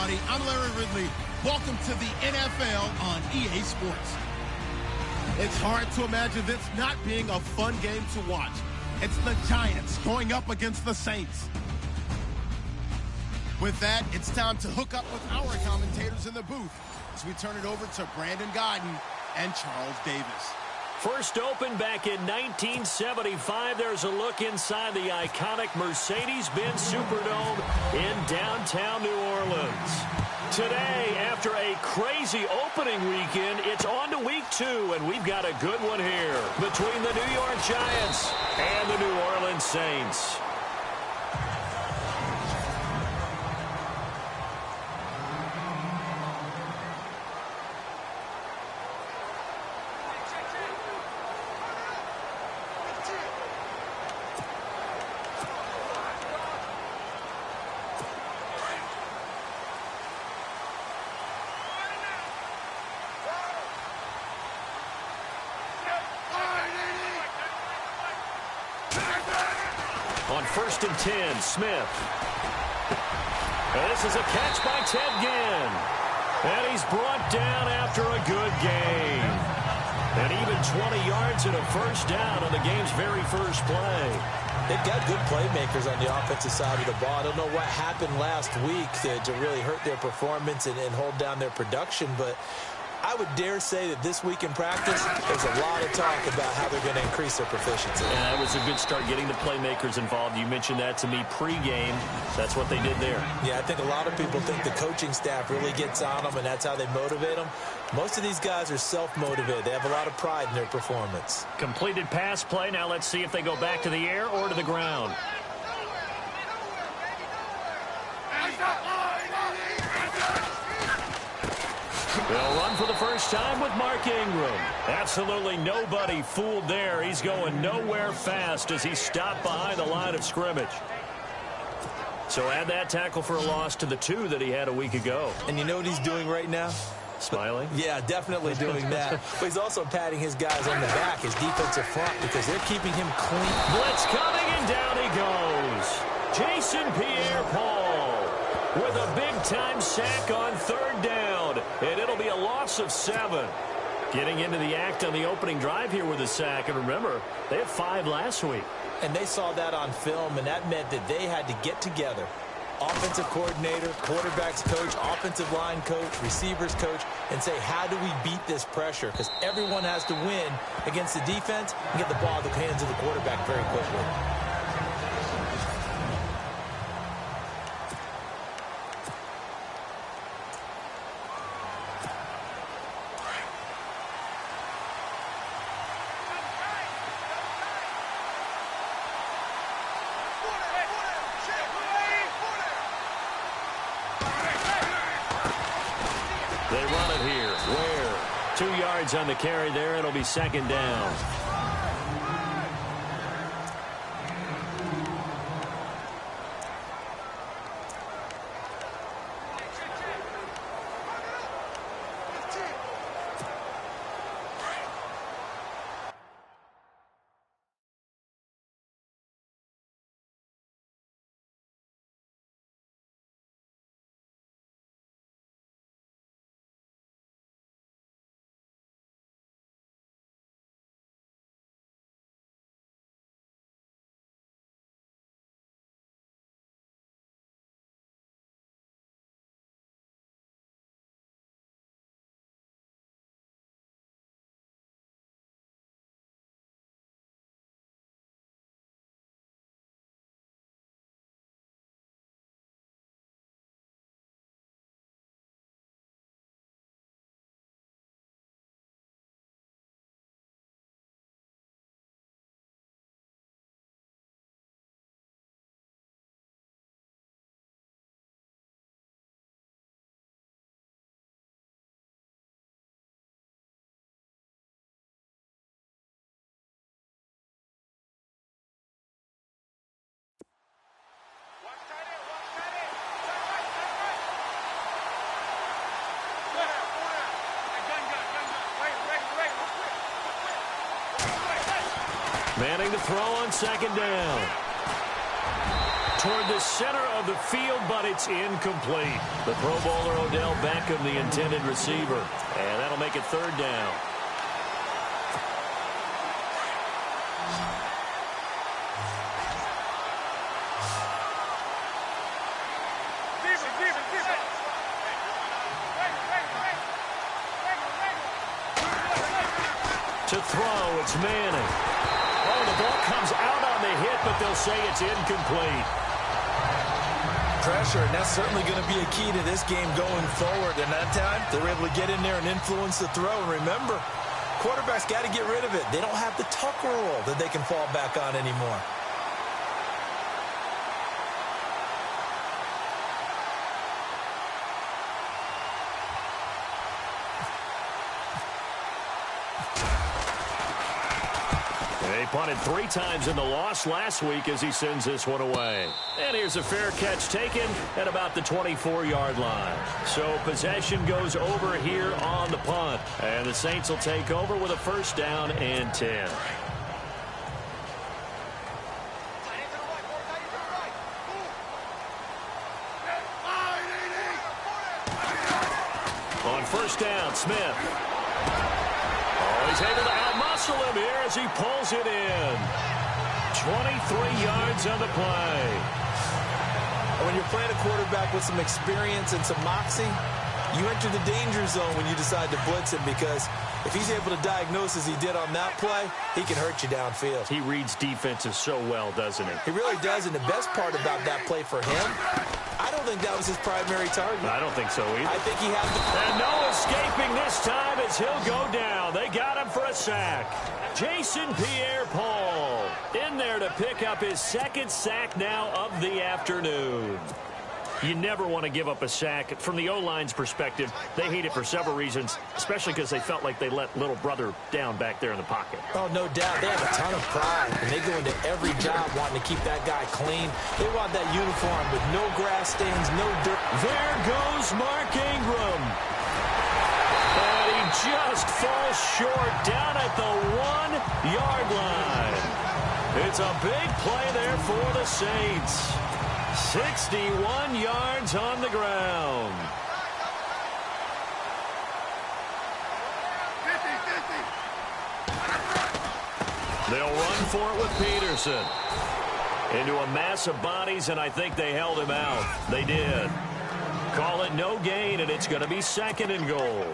everybody. I'm Larry Ridley. Welcome to the NFL on EA Sports. It's hard to imagine this not being a fun game to watch. It's the Giants going up against the Saints. With that, it's time to hook up with our commentators in the booth as we turn it over to Brandon Godden and Charles Davis. First opened back in 1975, there's a look inside the iconic Mercedes-Benz Superdome in downtown New Orleans. Today, after a crazy opening weekend, it's on to week 2, and we've got a good one here between the New York Giants and the New Orleans Saints. On 1st and 10, Smith. And this is a catch by Ted Ginn. And he's brought down after a good gain. And even 20 yards and a first down on the game's very first play. They've got good playmakers on the offensive side of the ball. I don't know what happened last week to really hurt their performance and hold down their production, but I would dare say that this week in practice, there's a lot of talk about how they're going to increase their proficiency. And that was a good start getting the playmakers involved. You mentioned that to me pregame. That's what they did there. Yeah, I think a lot of people think the coaching staff really gets on them, and that's how they motivate them. Most of these guys are self-motivated. They have a lot of pride in their performance. Completed pass play. Now let's see if they go back to the air or to the ground. They'll run for the first time with Mark Ingram. Absolutely nobody fooled there. He's going nowhere fast as he stopped behind the line of scrimmage. So add that tackle for a loss to the 2 that he had a week ago. And you know what he's doing right now? Smiling? Yeah, definitely doing that. But he's also patting his guys on the back, his defensive front, because they're keeping him clean. Blitz coming, and down he goes. Jason Pierre-Paul with a big-time sack on 3rd down. And it'll be a loss of 7. Getting into the act on the opening drive here with a sack. And remember, they had 5 last week. And they saw that on film, and that meant that they had to get together. Offensive coordinator, quarterbacks coach, offensive line coach, receivers coach, and say, how do we beat this pressure? Because everyone has to win against the defense and get the ball in the hands of the quarterback very quickly. They run it here. Where? 2 yards on the carry there. It'll be 2nd down. Manning to throw on 2nd down. toward the center of the field, but it's incomplete. The Pro Bowler Odell Beckham, the intended receiver. And that'll make it third down. To throw, it's Manning. Oh, the ball comes out on the hit, but they'll say it's incomplete. Pressure, and that's certainly going to be a key to this game going forward. And that time, they were able to get in there and influence the throw. And remember, quarterbacks got to get rid of it. They don't have the Tucker rule that they can fall back on anymore. He punted 3 times in the loss last week as he sends this one away. And here's a fair catch taken at about the 24-yard line. So possession goes over here on the punt. And the Saints will take over with a first down and 10. On first down, Smith. Oh, he's able to outmuscle him here as he pulls it in. 23 yards on the play. When you're playing a quarterback with some experience and some moxie, you enter the danger zone when you decide to blitz him, because if he's able to diagnose as he did on that play, he can hurt you downfield. He reads defenses so well, doesn't he? He really does, and the best part about that play for him, I don't think that was his primary target. I don't think so either. I think he had the... And no escaping this time as he'll go down. They got him for a sack. Jason Pierre-Paul in there to pick up his second sack now of the afternoon. You never want to give up a sack. From the O-line's perspective, they hate it for several reasons, especially because they felt like they let little brother down back there in the pocket. Oh, no doubt. They have a ton of pride, and they go into every job wanting to keep that guy clean. They want that uniform with no grass stains, no dirt. There goes Mark Ingram. And he just falls short down at the 1-yard line. It's a big play there for the Saints. 61 yards on the ground. They'll run for it with Peterson. Into a mass of bodies, and I think they held him out. They did. Call it no gain, and it's going to be second and goal.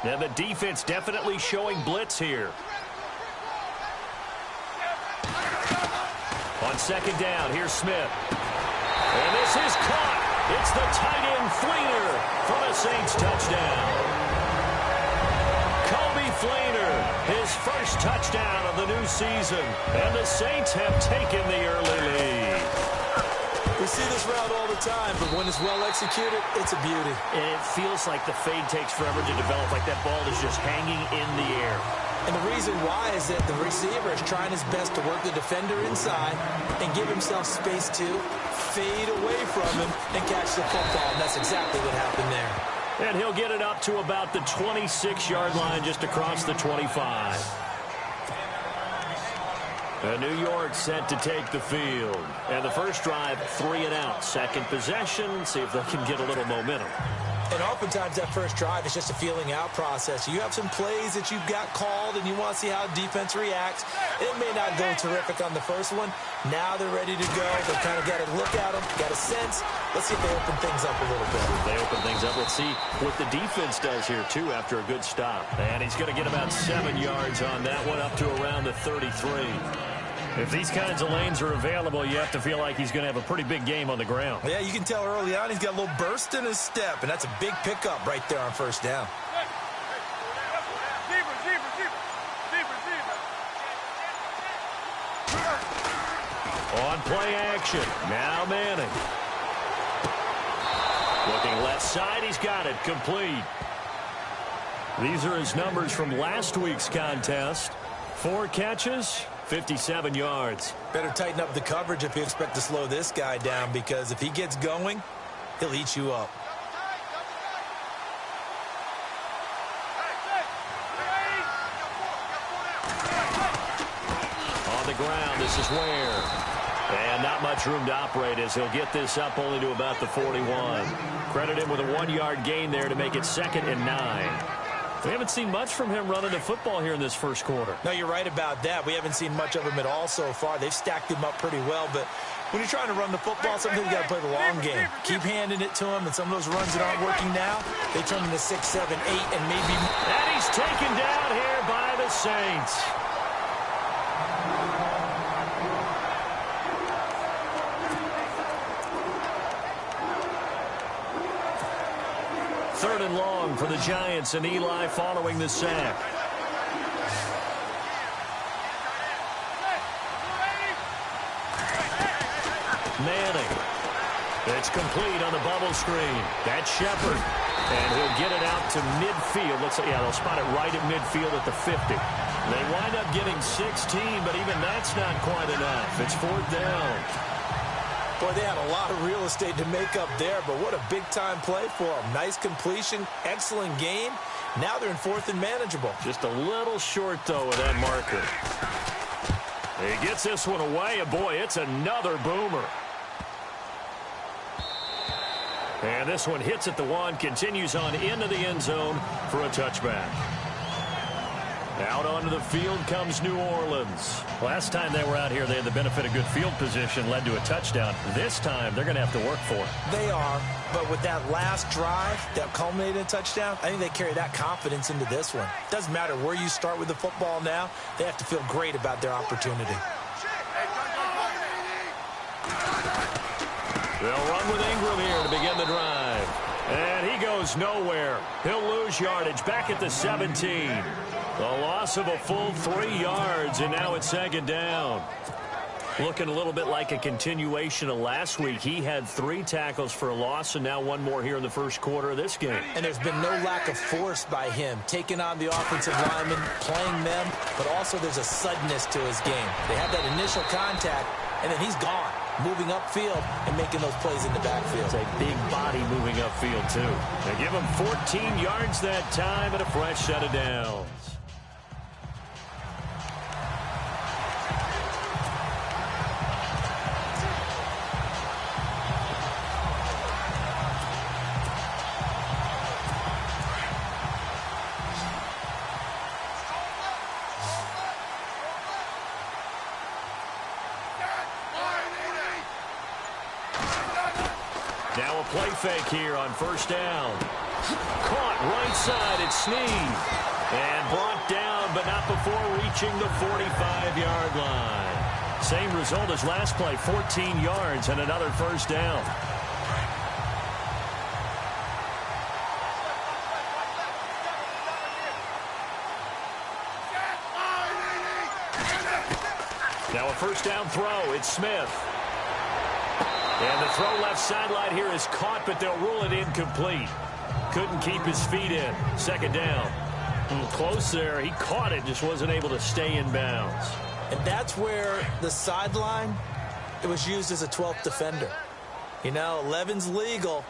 And the defense definitely showing blitz here. On second down, here's Smith. And this is caught. It's the tight end Fleener for the Saints touchdown. Kobe Fleener, his first touchdown of the new season. And the Saints have taken the early lead. We see this route all the time, but when it's well executed, it's a beauty. And it feels like the fade takes forever to develop, like that ball is just hanging in the air. And the reason why is that the receiver is trying his best to work the defender inside and give himself space to fade away from him and catch the football. And that's exactly what happened there. And he'll get it up to about the 26-yard line, just across the 25. And New York set to take the field. And the first drive, 3 and out. Second possession, see if they can get a little momentum. And oftentimes that first drive is just a feeling out process. You have some plays that you've got called and you want to see how defense reacts. It may not go terrific on the first one. Now they're ready to go. They've kind of got to look at them, got a sense. Let's see if they open things up a little bit. They open things up. Let's see what the defense does here, too, after a good stop. And he's going to get about 7 yards on that one, up to around the 33. If these kinds of lanes are available, you have to feel like he's going to have a pretty big game on the ground. Yeah, you can tell early on he's got a little burst in his step, and that's a big pickup right there on first down. On play action, now Manning. Looking left side, he's got it, complete. These are his numbers from last week's contest. 4 catches, 57 yards. Better tighten up the coverage if you expect to slow this guy down, because if he gets going, he'll eat you up. ground. This is Ware. And not much room to operate as he'll get this up only to about the 41. Credit him with a 1-yard gain there to make it 2nd and 9. We haven't seen much from him running the football here in this first quarter. No, you're right about that. We haven't seen much of him at all so far. They've stacked him up pretty well, but when you're trying to run the football, sometimes you got to play the long game. Keep handing it to him, and some of those runs that aren't working now, they turn into 6, 7, 8, and maybe... And he's taken down here by the Saints. Third and long for the Giants, and Eli following the sack. Manning. It's complete on the bubble screen. That's Shepard. And he'll get it out to midfield. They'll spot it right at midfield at the 50. They wind up getting 16, but even that's not quite enough. It's 4th down. Boy, they had a lot of real estate to make up there, but what a big-time play for them. Nice completion, excellent game. Now they're in 4th and manageable. Just a little short, though, with that marker. He gets this one away, and boy, it's another boomer. And this one hits at the 1, continues on into the end zone for a touchback. Out onto the field comes New Orleans. Last time they were out here, they had the benefit of good field position, led to a touchdown. This time, they're going to have to work for it. They are, but with that last drive that culminated in a touchdown, I think they carry that confidence into this one. Doesn't matter where you start with the football now, they have to feel great about their opportunity. They'll run with Ingram here to begin the drive. And he goes nowhere. He'll lose yardage back at the 17. The loss of a full 3 yards, and now it's 2nd down. Looking a little bit like a continuation of last week. He had 3 tackles for a loss, and now 1 more here in the first quarter of this game. And there's been no lack of force by him, taking on the offensive linemen, playing them, but also there's a suddenness to his game. They have that initial contact, and then he's gone, moving upfield and making those plays in the backfield. It's a big body moving upfield, too. They give him 14 yards that time and a fresh set of downs. Now a play fake here on 1st down. Caught right side, it's Snead. And brought down, but not before reaching the 45-yard line. Same result as last play, 14 yards and another 1st down. Now a 1st down throw, it's Smith. And the throw left sideline here is caught, but they'll rule it incomplete. Couldn't keep his feet in. 2nd down. Close there. He caught it, just wasn't able to stay in bounds. And that's where the sideline, it was used as a 12th defender. You know, 11's legal.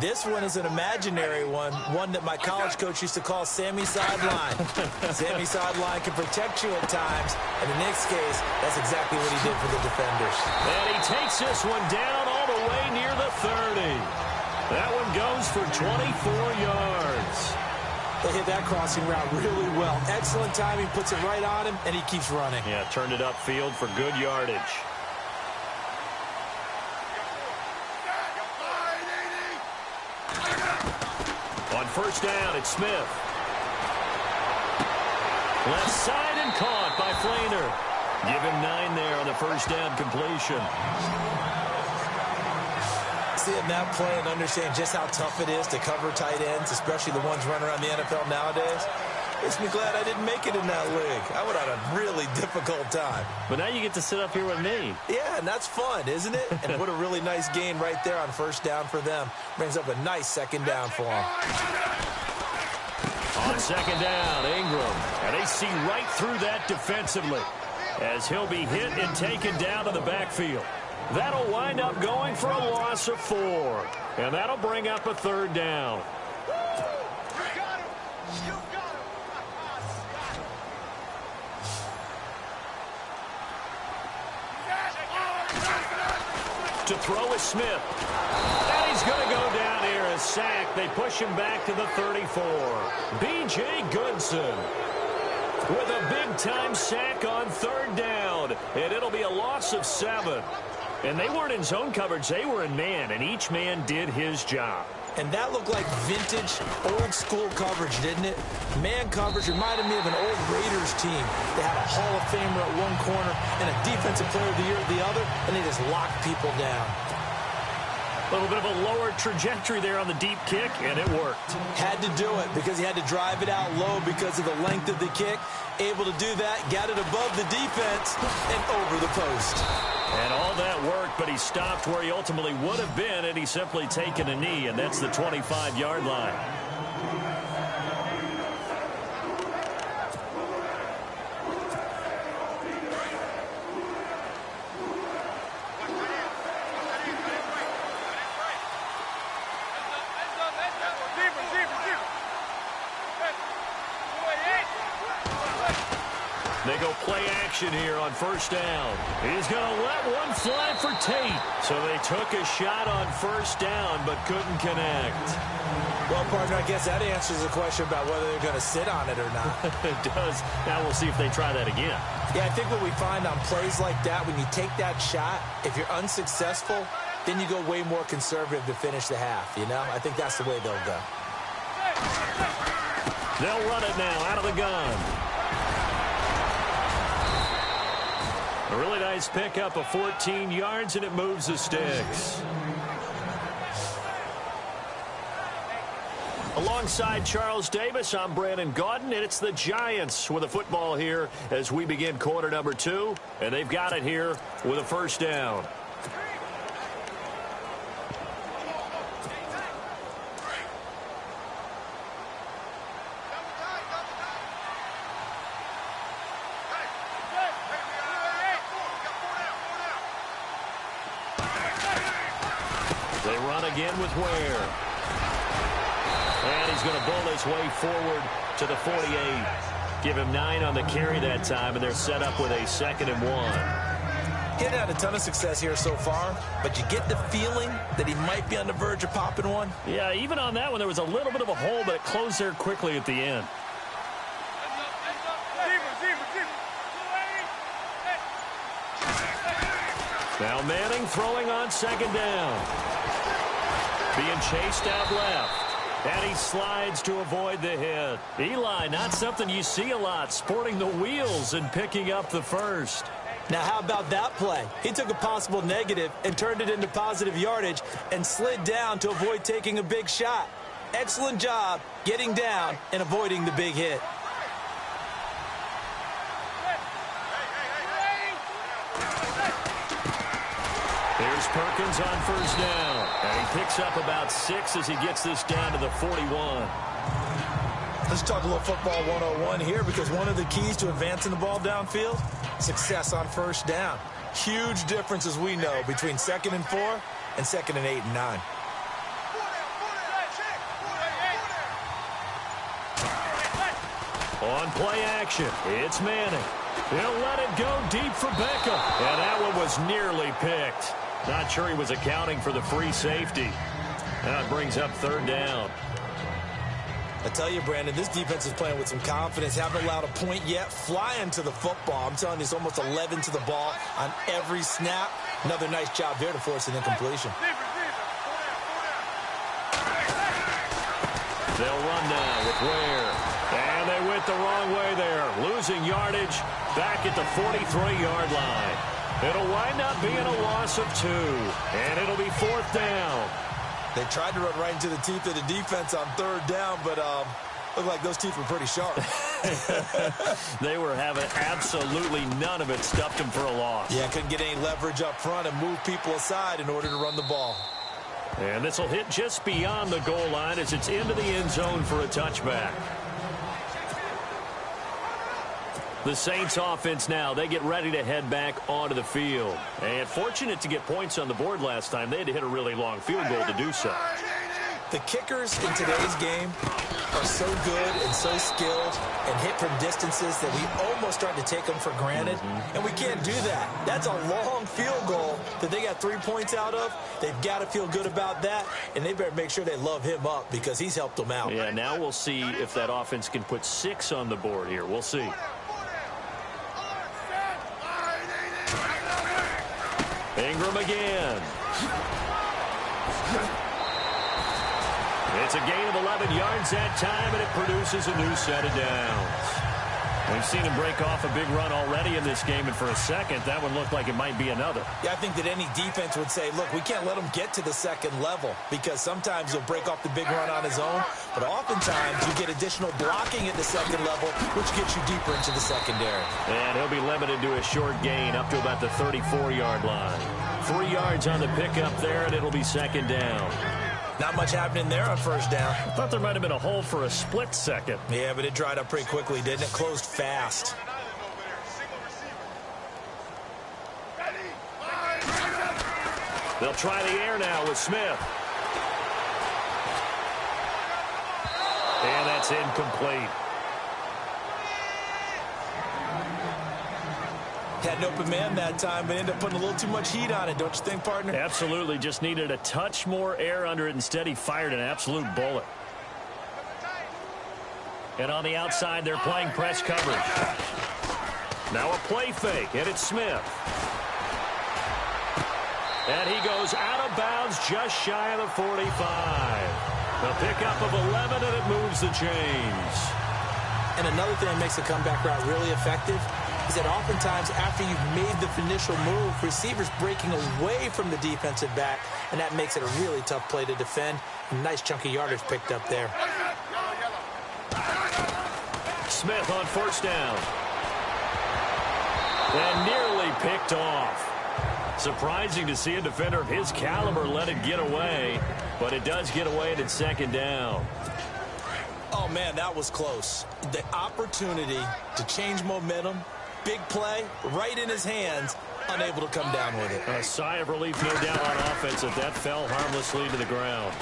This one is an imaginary one that my college coach used to call Sammy Sideline. Sammy Sideline can protect you at times, and in Nick's case, that's exactly what he did for the defenders. And he takes this one down all the way near the 30. That one goes for 24 yards. They hit that crossing route really well. Excellent timing, puts it right on him, and he keeps running. Yeah, turned it upfield for good yardage. On 1st down, it's Smith. Left side and caught by Flainer. Give him 9 there on the 1st down completion. Seeing that play and understand just how tough it is to cover tight ends, especially the ones running around the NFL nowadays, makes me glad I didn't make it in that league. I would have had a really difficult time. But now you get to sit up here with me. Yeah, and that's fun, isn't it? And what a really nice gain right there on 1st down for them. Brings up a nice 2nd down for them. On 2nd down, Ingram. And they see right through that defensively as he'll be hit and taken down to the backfield. That'll wind up going for a loss of 4. And that'll bring up a 3rd down. To throw is Smith. And he's going to go down here. A sack. They push him back to the 34. B.J. Goodson with a big-time sack on third down. And it'll be a loss of 7. And they weren't in zone coverage. They were in man, and each man did his job. And that looked like vintage, old-school coverage, didn't it? Man coverage reminded me of an old Raiders team. They had a Hall of Famer at one corner and a Defensive Player of the Year at the other, and they just locked people down. A little bit of a lower trajectory there on the deep kick, and it worked. Had to do it because he had to drive it out low because of the length of the kick. Able to do that, got it above the defense, and over the post. And all that worked, but he stopped where he ultimately would have been, and he's simply taken a knee, and that's the 25-yard line. They go play action here on first down. He's going to let one fly for Tate. So they took a shot on first down but couldn't connect. Well, partner, I guess that answers the question about whether they're going to sit on it or not. It does. Now we'll see if they try that again. Yeah, I think what we find on plays like that, when you take that shot, if you're unsuccessful, then you go way more conservative to finish the half, you know? I think that's the way they'll go. They'll run it now out of the gun. A really nice pickup of 14 yards, and it moves the sticks. Alongside Charles Davis, I'm Brandon Gaudin, and it's the Giants with a football here as we begin quarter number 2, and they've got it here with a first down. They run again with Ware. And he's going to bull his way forward to the 48. Give him 9 on the carry that time, and they're set up with a 2nd and 1. He's had a ton of success here so far, but you get the feeling that he might be on the verge of popping one. Yeah, even on that one, there was a little bit of a hole, but it closed there quickly at the end. Now Manning throwing on 2nd down. Being chased out left. And he slides to avoid the hit. Eli, not something you see a lot, sporting the wheels and picking up the first. Now, how about that play? He took a possible negative and turned it into positive yardage and slid down to avoid taking a big shot. Excellent job getting down and avoiding the big hit. Here's Perkins on first down. And he picks up about 6 as he gets this down to the 41. Let's talk a little football 101 here, because one of the keys to advancing the ball downfield, success on first down. Huge difference, as we know, between 2nd and 4 and 2nd and 8 and 9. On play action, it's Manning. He'll let it go deep for Beckham. And that one was nearly picked. Not sure he was accounting for the free safety. Now it brings up 3rd down. I tell you, Brandon, this defense is playing with some confidence. Haven't allowed a point yet. Flying to the football. I'm telling you, it's almost 11 to the ball on every snap. Another nice job there to force an incompletion. They'll run now with Ware. And they went the wrong way there. Losing yardage back at the 43-yard line. It'll wind up being a loss of 2. And it'll be 4th down. They tried to run right into the teeth of the defense on 3rd down, but looked like those teeth were pretty sharp. They were having absolutely none of it. Stuffed them for a loss. Yeah, couldn't get any leverage up front and move people aside in order to run the ball. And this will hit just beyond the goal line as it's into the end zone for a touchback. The Saints offense now, they get ready to head back onto the field. And fortunate to get points on the board last time. They had to hit a really long field goal to do so. The kickers in today's game are so good and so skilled and hit from distances that we almost start to take them for granted, and we can't do that. That's a long field goal that they got 3 points out of. They've got to feel good about that, and they better make sure they love him up because he's helped them out. Yeah, now we'll see if that offense can put 6 on the board here. We'll see. Ingram again. It's a gain of 11 yards that time, and it produces a new set of downs. We've seen him break off a big run already in this game, and for a second, that one looked like it might be another. Yeah, I think that any defense would say, look, we can't let him get to the second level because sometimes he'll break off the big run on his own, but oftentimes you get additional blocking at the second level, which gets you deeper into the secondary. And he'll be limited to a short gain up to about the 34-yard line. 3 yards on the pickup there, and it'll be second down. Not much happening there on first down. I thought there might have been a hole for a split second. Yeah, but it dried up pretty quickly, didn't it? Closed fast. They'll try the air now with Smith. And that's incomplete. Had an open man that time, but ended up putting a little too much heat on it, don't you think, partner? Absolutely. Just needed a touch more air under it. Instead, he fired an absolute bullet. And on the outside, they're playing press coverage. Now a play fake, and it's Smith. And he goes out of bounds just shy of the 45. The pickup of 11, and it moves the chains. And another thing that makes the comeback route really effective is that oftentimes after you've made the initial move, receivers breaking away from the defensive back, and that makes it a really tough play to defend. A nice chunk of yardage picked up there. Smith on first down. And nearly picked off. Surprising to see a defender of his caliber let it get away, but it does get away and it's second down. Oh, man, that was close. The opportunity to change momentum, big play, right in his hands, unable to come down with it. A sigh of relief, no doubt, on offense if that fell harmlessly to the ground.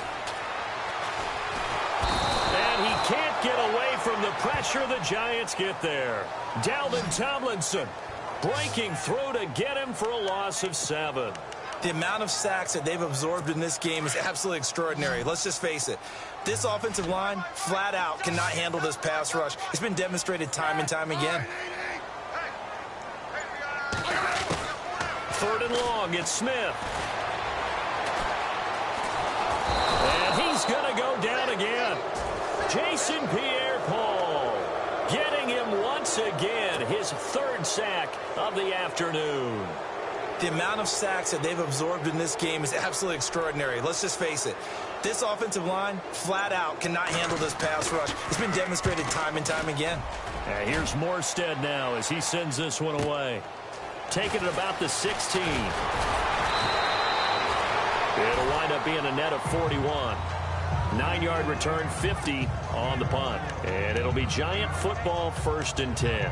And he can't get away from the pressure. The Giants get there. Dalvin Tomlinson breaking through to get him for a loss of 7. The amount of sacks that they've absorbed in this game is absolutely extraordinary. Let's just face it. This offensive line, flat out, cannot handle this pass rush. It's been demonstrated time and time again. Third and long, it's Smith. And he's going to go down again. Jason Pierre-Paul getting him once again, his 3rd sack of the afternoon. The amount of sacks that they've absorbed in this game is absolutely extraordinary. Let's just face it. This offensive line, flat out, cannot handle this pass rush. It's been demonstrated time and time again. And here's Morstead now as he sends this one away. Taking it about the 16. It'll wind up being a net of 41. 9-yard return, 50 on the punt. And it'll be Giant football, 1st and 10.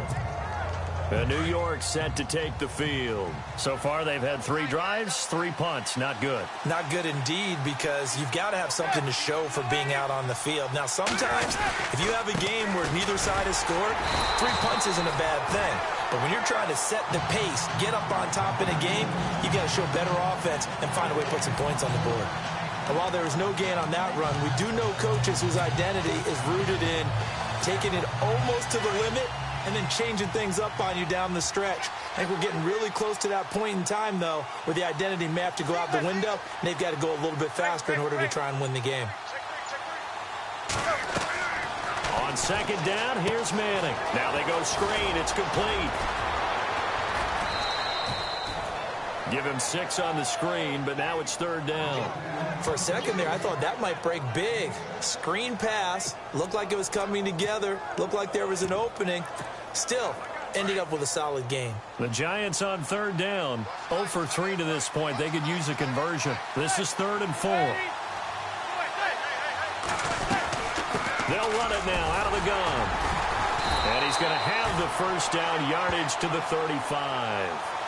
New York set to take the field. So far, they've had 3 drives, 3 punts. Not good. Not good indeed, because you've got to have something to show for being out on the field. Now, sometimes, if you have a game where neither side has scored, 3 punts isn't a bad thing. But when you're trying to set the pace, get up on top in a game, you've got to show better offense and find a way to put some points on the board. And while there was no gain on that run, we do know coaches whose identity is rooted in taking it almost to the limit and then changing things up on you down the stretch. I think we're getting really close to that point in time, though, where the identity may have to go out the window, and they've got to go a little bit faster in order to try and win the game. On second down, here's Manning. Now they go screen. It's complete. Give him 6 on the screen, but now it's 3rd down. For a second there, I thought that might break big. Screen pass. Looked like it was coming together. Looked like there was an opening. Still, ending up with a solid game. The Giants on 3rd down. 0 for 3 to this point. They could use a conversion. This is 3rd and 4. They'll run it now out of the gun. And he's going to have the 1st down, yardage to the 35.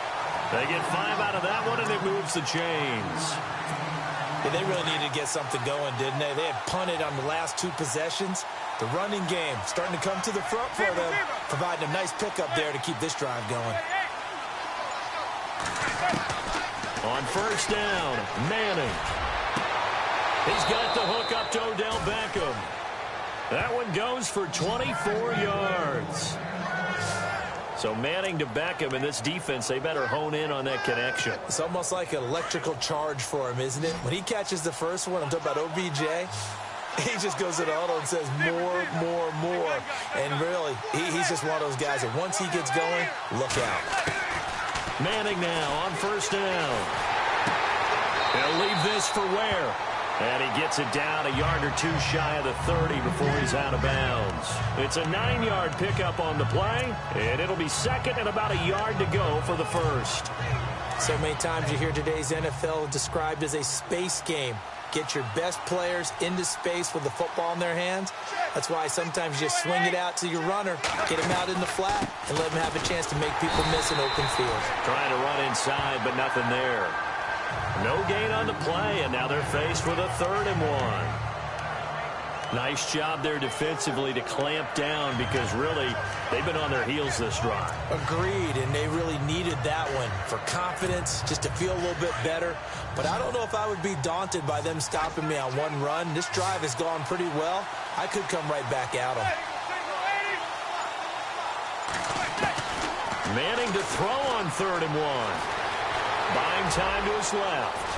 They get 5 out of that one, and it moves the chains. Yeah, they really needed to get something going, didn't they? They had punted on the last 2 possessions. The running game starting to come to the front for them, providing a nice pickup there to keep this drive going. On first down, Manning. He's got the hook up to Odell Beckham. That one goes for 24 yards. So Manning to Beckham, in this defense, they better hone in on that connection. It's almost like an electrical charge for him, isn't it? When he catches the first one, I'm talking about OBJ, he just goes to the huddle and says more, more, more. And really, he's just one of those guys that once he gets going, look out. Manning now on first down. He'll leave this for Ware. And he gets it down a yard or 2 shy of the 30 before he's out of bounds. It's a 9-yard pickup on the play, and it'll be second and about a yard to go for the first. So many times you hear today's NFL described as a space game. Get your best players into space with the football in their hands. That's why sometimes you swing it out to your runner, get him out in the flat, and let him have a chance to make people miss an open field. Trying to run inside, but nothing there. No gain on the play, and now they're faced with a 3rd and 1. Nice job there defensively to clamp down because really they've been on their heels this drive. Agreed, and they really needed that one for confidence, just to feel a little bit better. But I don't know if I would be daunted by them stopping me on one run. This drive has gone pretty well. I could come right back at them. Manning to throw on 3rd and 1. Buying time to his left.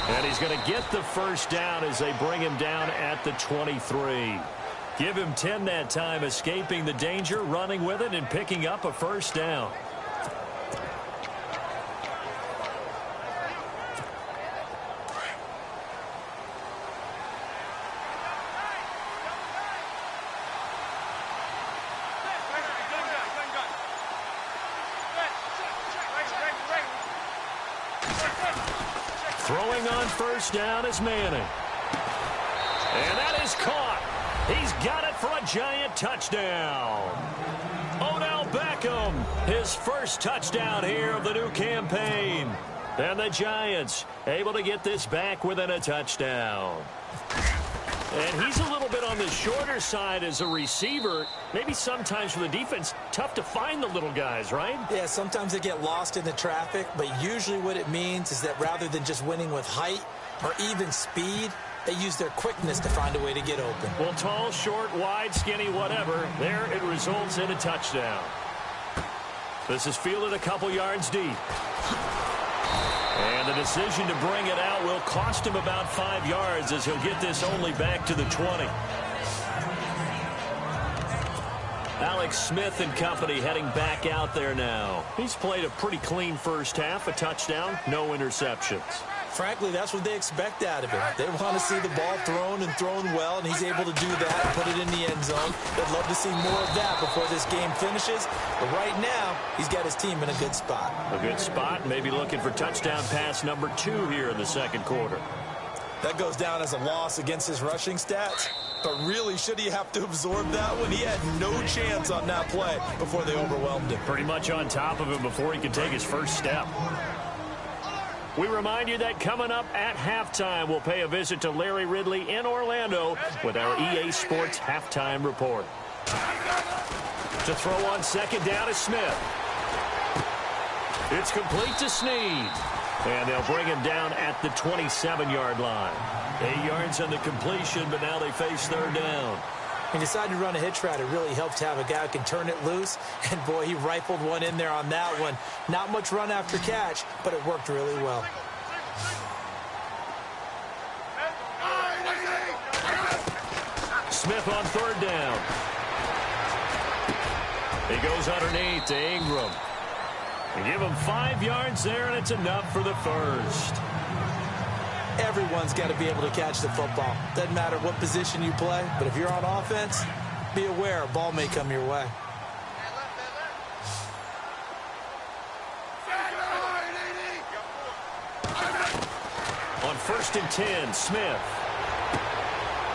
And he's going to get the first down as they bring him down at the 23. Give him 10 that time, escaping the danger, running with it, and picking up a first down. Throwing on first down is Manning. And that is caught. He's got it for a giant touchdown. Odell Beckham, his first touchdown here of the new campaign. And the Giants able to get this back within a touchdown. And he's a little bit on the shorter side as a receiver. Maybe sometimes for the defense, tough to find the little guys, right? Yeah, sometimes they get lost in the traffic, but usually what it means is that rather than just winning with height or even speed, they use their quickness to find a way to get open. Well, tall, short, wide, skinny, whatever, there it results in a touchdown. This is fielded a couple yards deep. And the decision to bring it out will cost him about 5 yards as he'll get this only back to the 20. Alex Smith and company heading back out there now. He's played a pretty clean first half, a touchdown, no interceptions. Frankly, that's what they expect out of him. They want to see the ball thrown and thrown well, and he's able to do that and put it in the end zone. They'd love to see more of that before this game finishes. But right now, he's got his team in a good spot. A good spot, maybe looking for touchdown pass number 2 here in the second quarter. That goes down as a loss against his rushing stats. But really, should he have to absorb that one? He had no chance on that play before they overwhelmed him. Pretty much on top of him before he could take his first step. We remind you that coming up at halftime, we'll pay a visit to Larry Ridley in Orlando with our EA Sports Halftime Report. To throw on second down is Smith. It's complete to Snead. And they'll bring him down at the 27-yard line. 8 yards on the completion, but now they face third down. He decided to run a hitch route. It really helps to have a guy who can turn it loose. And, boy, he rifled one in there on that one. Not much run after catch, but it worked really well. Smith on third down. He goes underneath to Ingram. They give him 5 yards there, and it's enough for the first. Everyone's got to be able to catch the football. Doesn't matter what position you play, but if you're on offense, be aware a ball may come your way. On 1st and 10, Smith.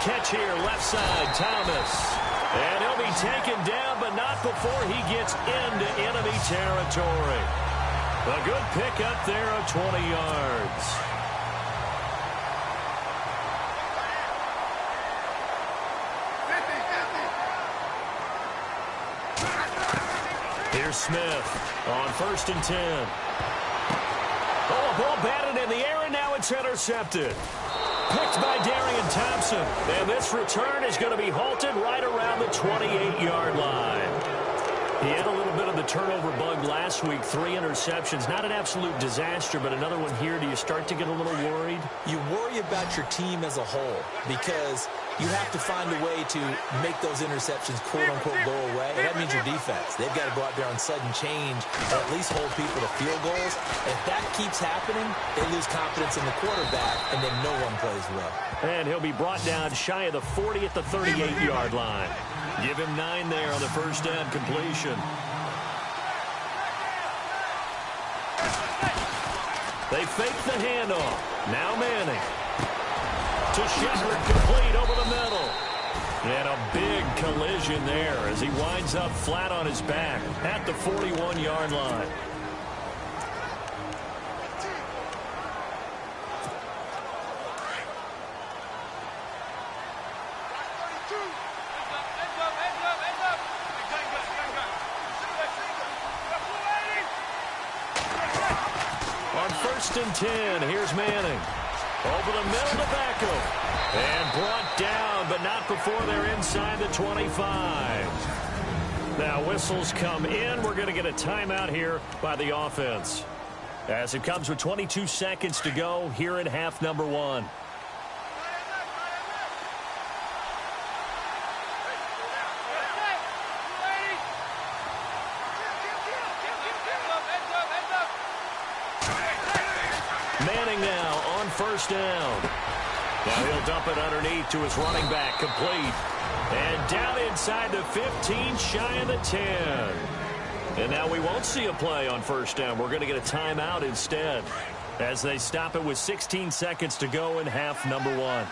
Catch here, left side, Thomas. And he'll be taken down, but not before he gets into enemy territory. A good pickup there of 20 yards. Here's Smith on 1st and 10. Oh, a ball batted in the air, and now it's intercepted. Picked by Darian Thompson. And this return is going to be halted right around the 28-yard line. He had a little bit of the turnover bug last week. 3 interceptions. Not an absolute disaster, but another one here. Do you start to get a little worried? You worry about your team as a whole because you have to find a way to make those interceptions, quote-unquote, go away. And that means your defense. They've got to go out there on sudden change or at least hold people to field goals. And if that keeps happening, they lose confidence in the quarterback, and then no one plays well. And he'll be brought down shy of the 40 at the 38-yard line. Give him 9 there on the first down completion. They fake the handoff. Now Manning. To Shepard, complete over the middle. And a big collision there as he winds up flat on his back at the 41-yard line. On 1st and 10, here's Manning. Over the middle to Beckham. And brought down, but not before they're inside the 25. Now whistles come in. We're going to get a timeout here by the offense. As it comes with 22 seconds to go here in half number 1. Manning now on 1st down. Now he'll dump it underneath to his running back, complete. And down inside the 15, shy of the 10. And now we won't see a play on 1st down. We're going to get a timeout instead as they stop it with 16 seconds to go in half number 1.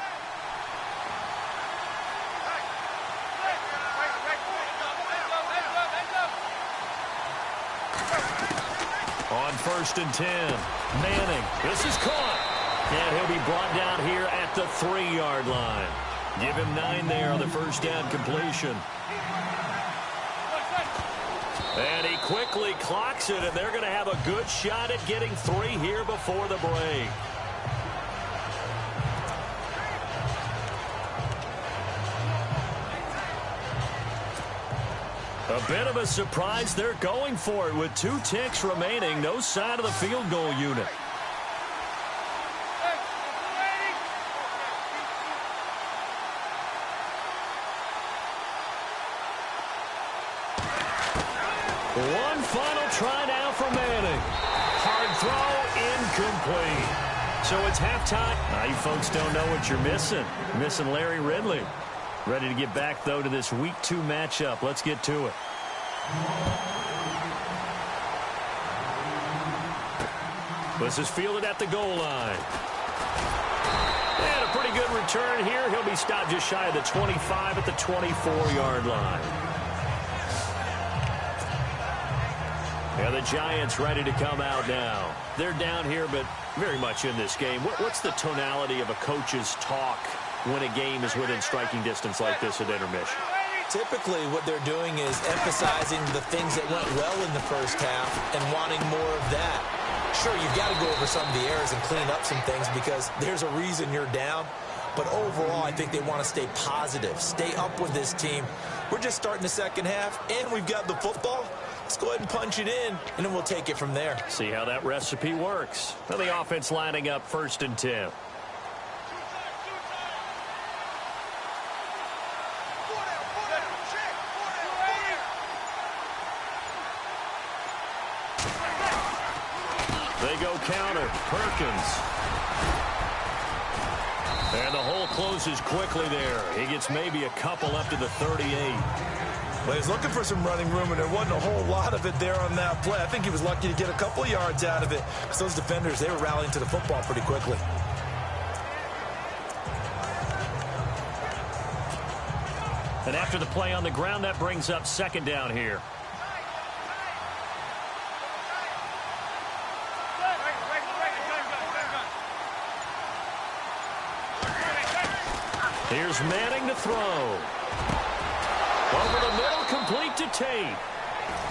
On 1st and 10, Manning. This is caught. And he'll be brought down here at the 3-yard line. Give him 9 there on the first down completion. And he quickly clocks it, and they're going to have a good shot at getting 3 here before the break. A bit of a surprise. They're going for it with 2 ticks remaining. No sign of the field goal unit. One final try now for Manning. Hard throw, incomplete. So it's halftime. Now you folks don't know what you're missing. You're missing Larry Ridley. Ready to get back, though, to this Week 2 matchup. Let's get to it. This is fielded at the goal line. And a pretty good return here. He'll be stopped just shy of the 25 at the 24-yard line. Yeah, the Giants ready to come out now. They're down here, but very much in this game. What's the tonality of a coach's talk when a game is within striking distance like this at intermission? Typically, what they're doing is emphasizing the things that went well in the first half and wanting more of that. Sure, you've got to go over some of the errors and clean up some things because there's a reason you're down. But overall, I think they want to stay positive, stay up with this team. We're just starting the second half, and we've got the football. Let's go ahead and punch it in, and then we'll take it from there. See how that recipe works. Now the offense lining up 1st and 10. They go counter. Perkins. And the hole closes quickly there. He gets maybe a couple up to the 38. Well, he's looking for some running room, and there wasn't a whole lot of it there on that play. I think he was lucky to get a couple of yards out of it because those defenders, they were rallying to the football pretty quickly. And after the play on the ground, that brings up 2nd down here. Here's Manning to throw. Over the middle, complete to Tate.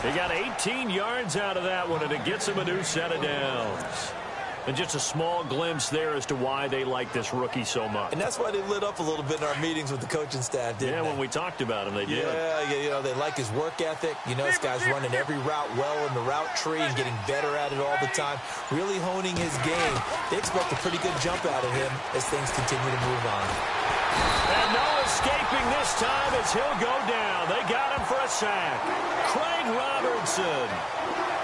He got 18 yards out of that one, and it gets him a new set of downs. And just a small glimpse there as to why they like this rookie so much. And that's why they lit up a little bit in our meetings with the coaching staff, didn't they? When we talked about him, they did. Yeah, you know, they like his work ethic. You know, this guy's running every route well in the route tree and getting better at it all the time, really honing his game. They expect a pretty good jump out of him as things continue to move on. And no escaping this time as he'll go down. They got him for a sack. Craig Robertson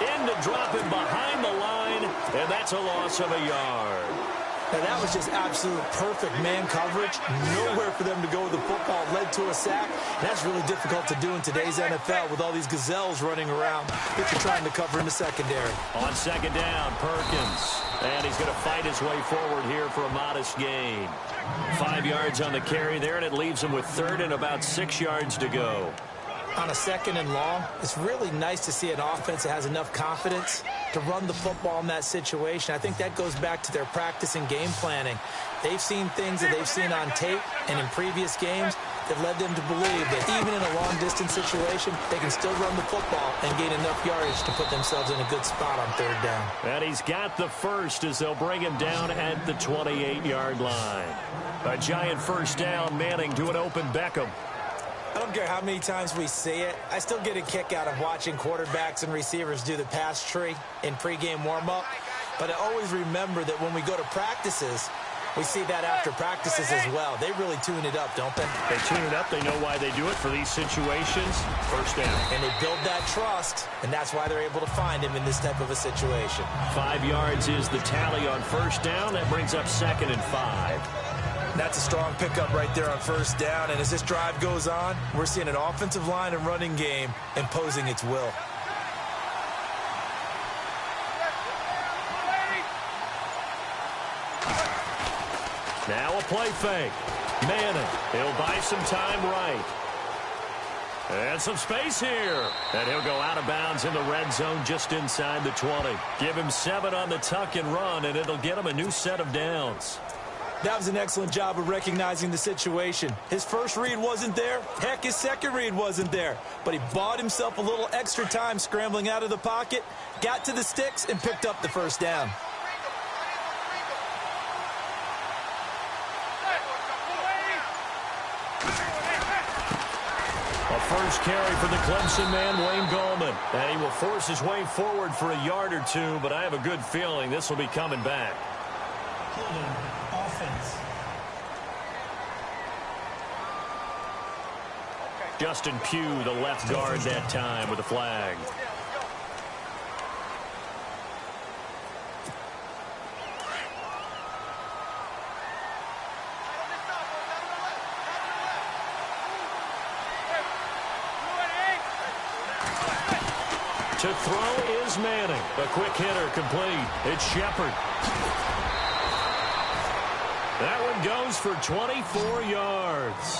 in to drop him behind the line, and that's a loss of a yard. Now, that was just absolute perfect man coverage. Nowhere for them to go with the football. Led to a sack. That's really difficult to do in today's NFL with all these gazelles running around that you're trying to cover in the secondary. On second down, Perkins. And he's going to fight his way forward here for a modest gain. 5 yards on the carry there, and it leaves him with third and about 6 yards to go. On a second and long, it's really nice to see an offense that has enough confidence to run the football in that situation. I think that goes back to their practice and game planning. They've seen things that they've seen on tape and in previous games that led them to believe that even in a long-distance situation, they can still run the football and gain enough yardage to put themselves in a good spot on third down. And he's got the first as they'll bring him down at the 28-yard line. A giant first down, Manning to an open Beckham. I don't care how many times we see it. I still get a kick out of watching quarterbacks and receivers do the pass tree in pregame warm-up. But I always remember that when we go to practices, we see that after practices as well. They really tune it up, don't they? They tune it up. They know why they do it for these situations. First down. And they build that trust, and that's why they're able to find him in this type of a situation. 5 yards is the tally on first down. That brings up 2nd and 5. That's a strong pickup right there on first down. And as this drive goes on, we're seeing an offensive line and running game imposing its will. Now a play fake. Manning, he'll buy some time right. And some space here. And he'll go out of bounds in the red zone just inside the 20. Give him 7 on the tuck and run, and it'll get him a new set of downs. That was an excellent job of recognizing the situation. His first read wasn't there. Heck, his second read wasn't there. But he bought himself a little extra time scrambling out of the pocket, got to the sticks, and picked up the first down. A first carry for the Clemson man, Wayne Gallman. And he will force his way forward for a yard or two, but I have a good feeling this will be coming back. Offense. Justin Pugh, the left guard that time with a flag. To throw is Manning. A quick hitter complete. It's Shepard. That one goes for 24 yards.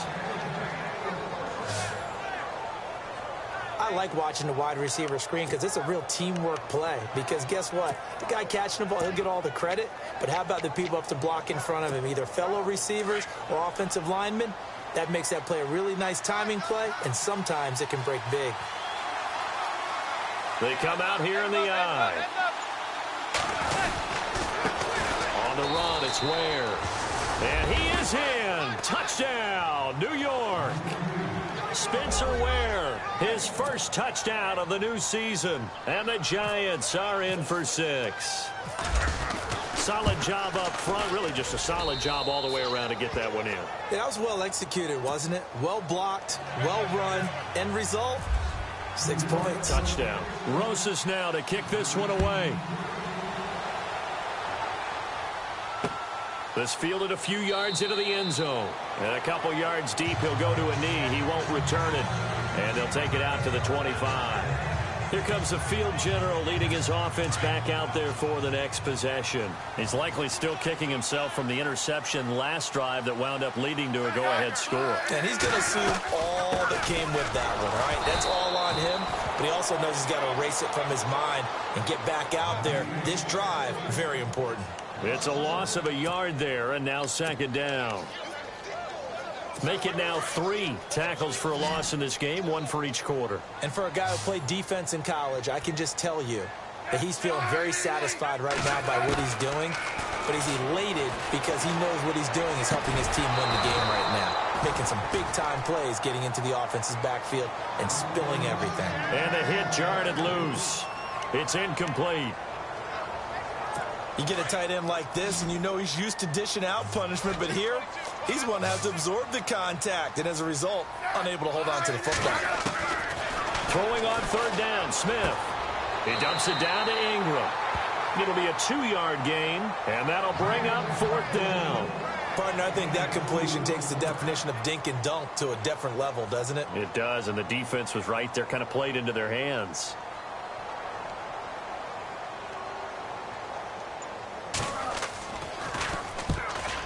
I like watching the wide receiver screen because it's a real teamwork play. Because guess what? The guy catching the ball, he'll get all the credit. But how about the people up to block in front of him, either fellow receivers or offensive linemen? That makes that play a really nice timing play, and sometimes it can break big. They come out here in the eye. On the run, it's Ware. And he is in. Touchdown, New York. Spencer Ware, his first touchdown of the new season. And the Giants are in for 6. Solid job up front. Really just a solid job all the way around to get that one in. Yeah, that was well executed, wasn't it? Well blocked, well run. End result, 6 points. Touchdown. Rosas now to kick this one away. This fielded a few yards into the end zone. And a couple yards deep, he'll go to a knee. He won't return it. And they'll take it out to the 25. Here comes the field general leading his offense back out there for the next possession. He's likely still kicking himself from the interception last drive that wound up leading to a go-ahead score. And he's going to assume all that came with that one, all right? That's all on him, but he also knows he's got to erase it from his mind and get back out there. This drive, very important. It's a loss of a yard there, and now second down. Make it now 3 tackles for a loss in this game, 1 for each quarter. And for a guy who played defense in college, I can just tell you that he's feeling very satisfied right now by what he's doing. But he's elated because he knows what he's doing is helping his team win the game right now. Making some big-time plays, getting into the offense's backfield and spilling everything. And the hit jarred it loose. It's incomplete. You get a tight end like this, and you know he's used to dishing out punishment, but here, he's one that has to absorb the contact, and as a result, unable to hold on to the football. Throwing on 3rd down, Smith. He dumps it down to Ingram. It'll be a 2-yard gain, and that'll bring up 4th down. Partner, I think that completion takes the definition of dink and dunk to a different level, doesn't it? It does, and the defense was right there, kind of played into their hands.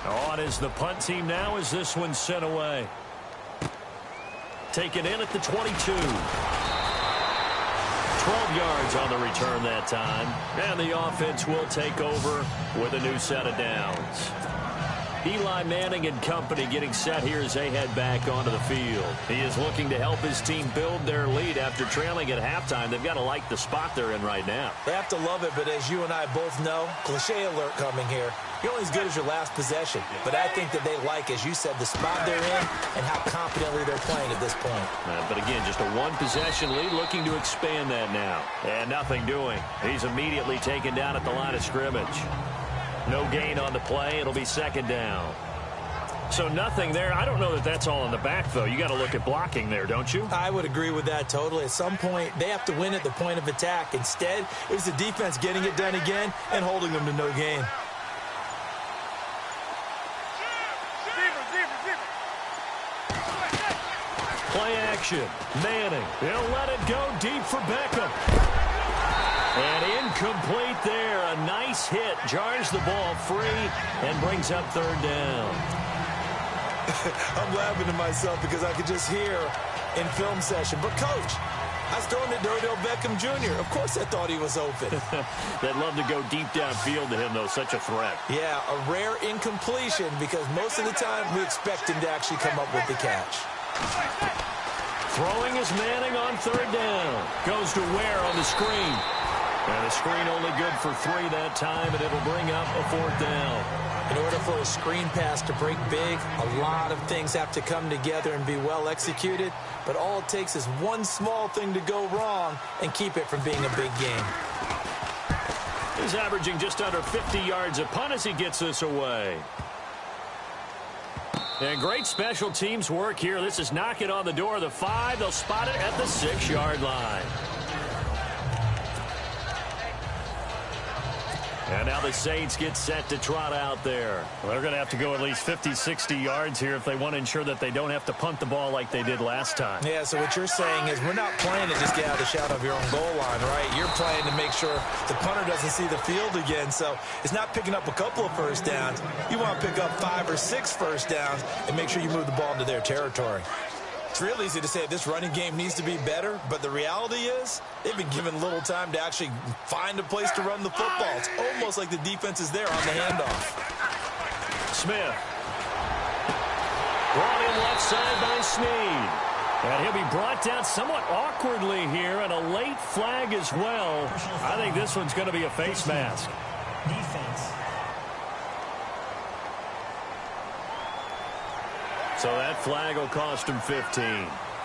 On is the punt team now as this one's sent away. Taken in at the 22. 12 yards on the return that time. And the offense will take over with a new set of downs. Eli Manning and company getting set here as they head back onto the field. He is looking to help his team build their lead after trailing at halftime. They've got to like the spot they're in right now. They have to love it, but as you and I both know, cliche alert coming here. You're only as good as your last possession. But I think that they like, as you said, the spot they're in and how confidently they're playing at this point. But again, just a 1-possession lead, looking to expand that now. And nothing doing. He's immediately taken down at the line of scrimmage. No gain on the play. It'll be 2nd down. So nothing there. I don't know that that's all in the back, though. You got to look at blocking there, don't you? I would agree with that totally. At some point, they have to win at the point of attack. Instead, it was the defense getting it done again and holding them to no gain. Play action. Manning. He'll let it go deep for Beckham. And incomplete there. A nice hit. Jars the ball free and brings up 3rd down. I'm laughing to myself because I could just hear in film session. But, Coach, I was throwing it to Odell Beckham Jr. Of course I thought he was open. They'd love to go deep downfield to him, though. Such a threat. Yeah, a rare incompletion because most of the time we expect him to actually come up with the catch. Throwing is Manning on 3rd down. Goes to Ware on the screen. And the screen only good for 3 that time, and it'll bring up a 4th down. In order for a screen pass to break big, a lot of things have to come together and be well executed. But all it takes is one small thing to go wrong and keep it from being a big game. He's averaging just under 50 yards a punt as he gets this away. And great special teams work here. This is knocking on the door of the 5. They'll spot it at the 6-yard line. And now the Saints get set to trot out there. Well, they're going to have to go at least 50, 60 yards here if they want to ensure that they don't have to punt the ball like they did last time. Yeah, so what you're saying is we're not playing to just get out of the shadow of your own goal line, right? You're playing to make sure the punter doesn't see the field again. So it's not picking up a couple of first downs. You want to pick up 5 or 6 first downs and make sure you move the ball into their territory. It's real easy to say this running game needs to be better, but the reality is they've been given little time to actually find a place to run the football. It's almost like the defense is there on the handoff. Smith. Brought in left side by Snead. And he'll be brought down somewhat awkwardly here, and a late flag as well. I think this one's going to be a face mask. Defense. So that flag will cost him 15.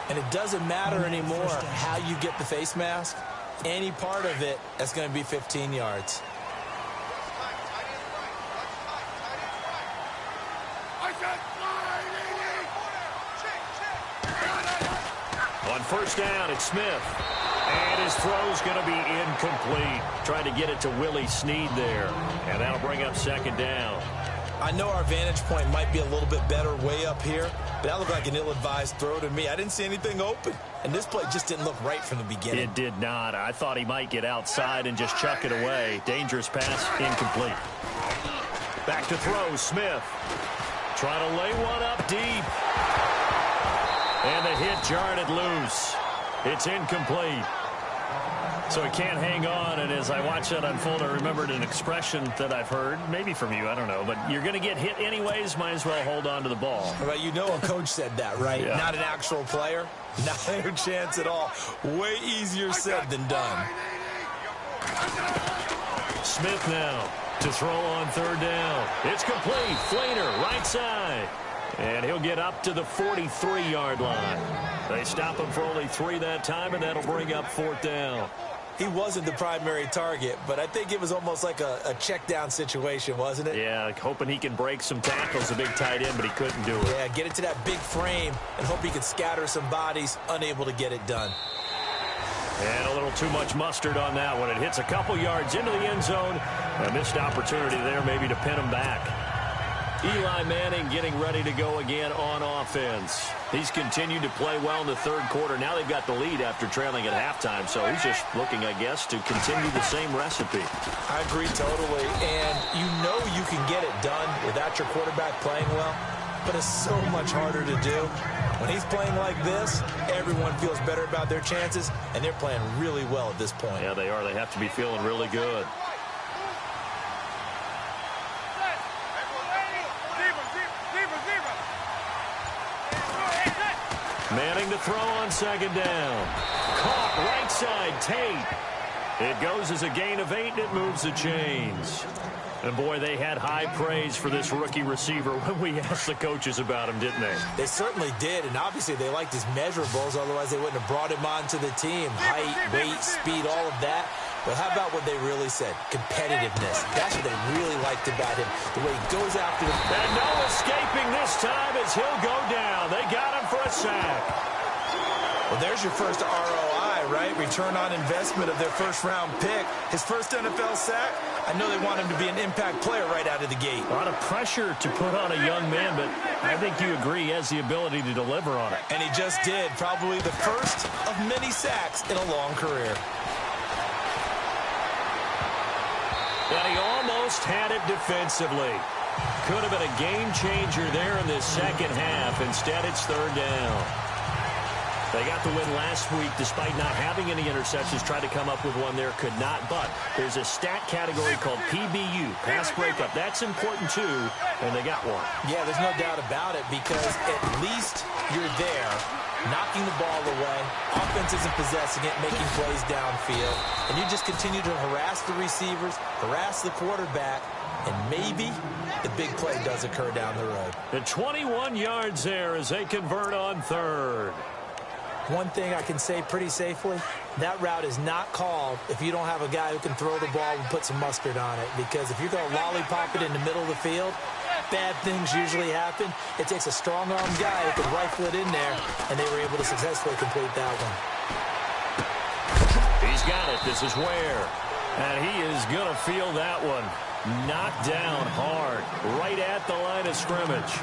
And it doesn't matter anymore how you get the face mask. Any part of it, that's going to be 15 yards. On 1st down, it's Smith. And his throw's going to be incomplete. Trying to get it to Willie Snead there. And that'll bring up 2nd down. I know our vantage point might be a little bit better way up here, but that looked like an ill-advised throw to me. I didn't see anything open, and this play just didn't look right from the beginning. It did not. I thought he might get outside and just chuck it away. Dangerous pass, incomplete. Back to throw, Smith. Trying to lay one up deep. And the hit jarred it loose. It's incomplete. So he can't hang on, and as I watch that unfold, I remembered an expression that I've heard, maybe from you, I don't know, but you're going to get hit anyways, might as well hold on to the ball. Well, you know a coach said that, right? Yeah. Not an actual player. Not a chance at all. Way easier said than done. Smith now to throw on third down. It's complete. Flainer, right side. And he'll get up to the 43-yard line. They stop him for only 3 that time, and that'll bring up 4th down. He wasn't the primary target, but I think it was almost like a check down situation, wasn't it? Yeah, hoping he can break some tackles, a big tight end, but he couldn't do it. Yeah, get it to that big frame and hope he can scatter some bodies, unable to get it done. And a little too much mustard on that one. It hits a couple yards into the end zone. A missed opportunity there maybe to pin him back. Eli Manning getting ready to go again on offense. He's continued to play well in the third quarter. Now they've got the lead after trailing at halftime, so he's just looking, I guess, to continue the same recipe. I agree totally, and you know you can get it done without your quarterback playing well, but it's so much harder to do. When he's playing like this, everyone feels better about their chances, and they're playing really well at this point. Yeah, they are. They have to be feeling really good. Manning to throw on second down. Caught right side, Tate. It goes as a gain of 8, and it moves the chains. And, boy, they had high praise for this rookie receiver when we asked the coaches about him, didn't they? They certainly did, and obviously they liked his measurables, otherwise they wouldn't have brought him onto the team. Height, weight, speed, all of that. But how about what they really said? Competitiveness. That's what they really liked about him. The way he goes after the... And no escaping this time as he'll go down. They got him for a sack. Well, there's your first ROI, right? Return on investment of their first-round pick. His first NFL sack, I know they want him to be an impact player right out of the gate. A lot of pressure to put on a young man, but I think you agree he has the ability to deliver on it. And he just did. Probably the first of many sacks in a long career. And he almost had it defensively. Could have been a game changer there in this second half. Instead, it's third down. They got the win last week despite not having any interceptions. Tried to come up with one there, could not. But there's a stat category called PBU, pass breakup. That's important too, and they got one. Yeah, there's no doubt about it because at least you're there, knocking the ball away. Offense isn't possessing it, making plays downfield. And you just continue to harass the receivers, harass the quarterback, and maybe the big play does occur down the road. The 21 yards there as they convert on third. One thing I can say pretty safely, that route is not called if you don't have a guy who can throw the ball and put some mustard on it. Because if you're going to lollipop it in the middle of the field, bad things usually happen. It takes a strong-armed guy who can rifle it in there, and they were able to successfully complete that one. He's got it. This is Ware. And he is going to feel that one. Knocked down hard, right at the line of scrimmage.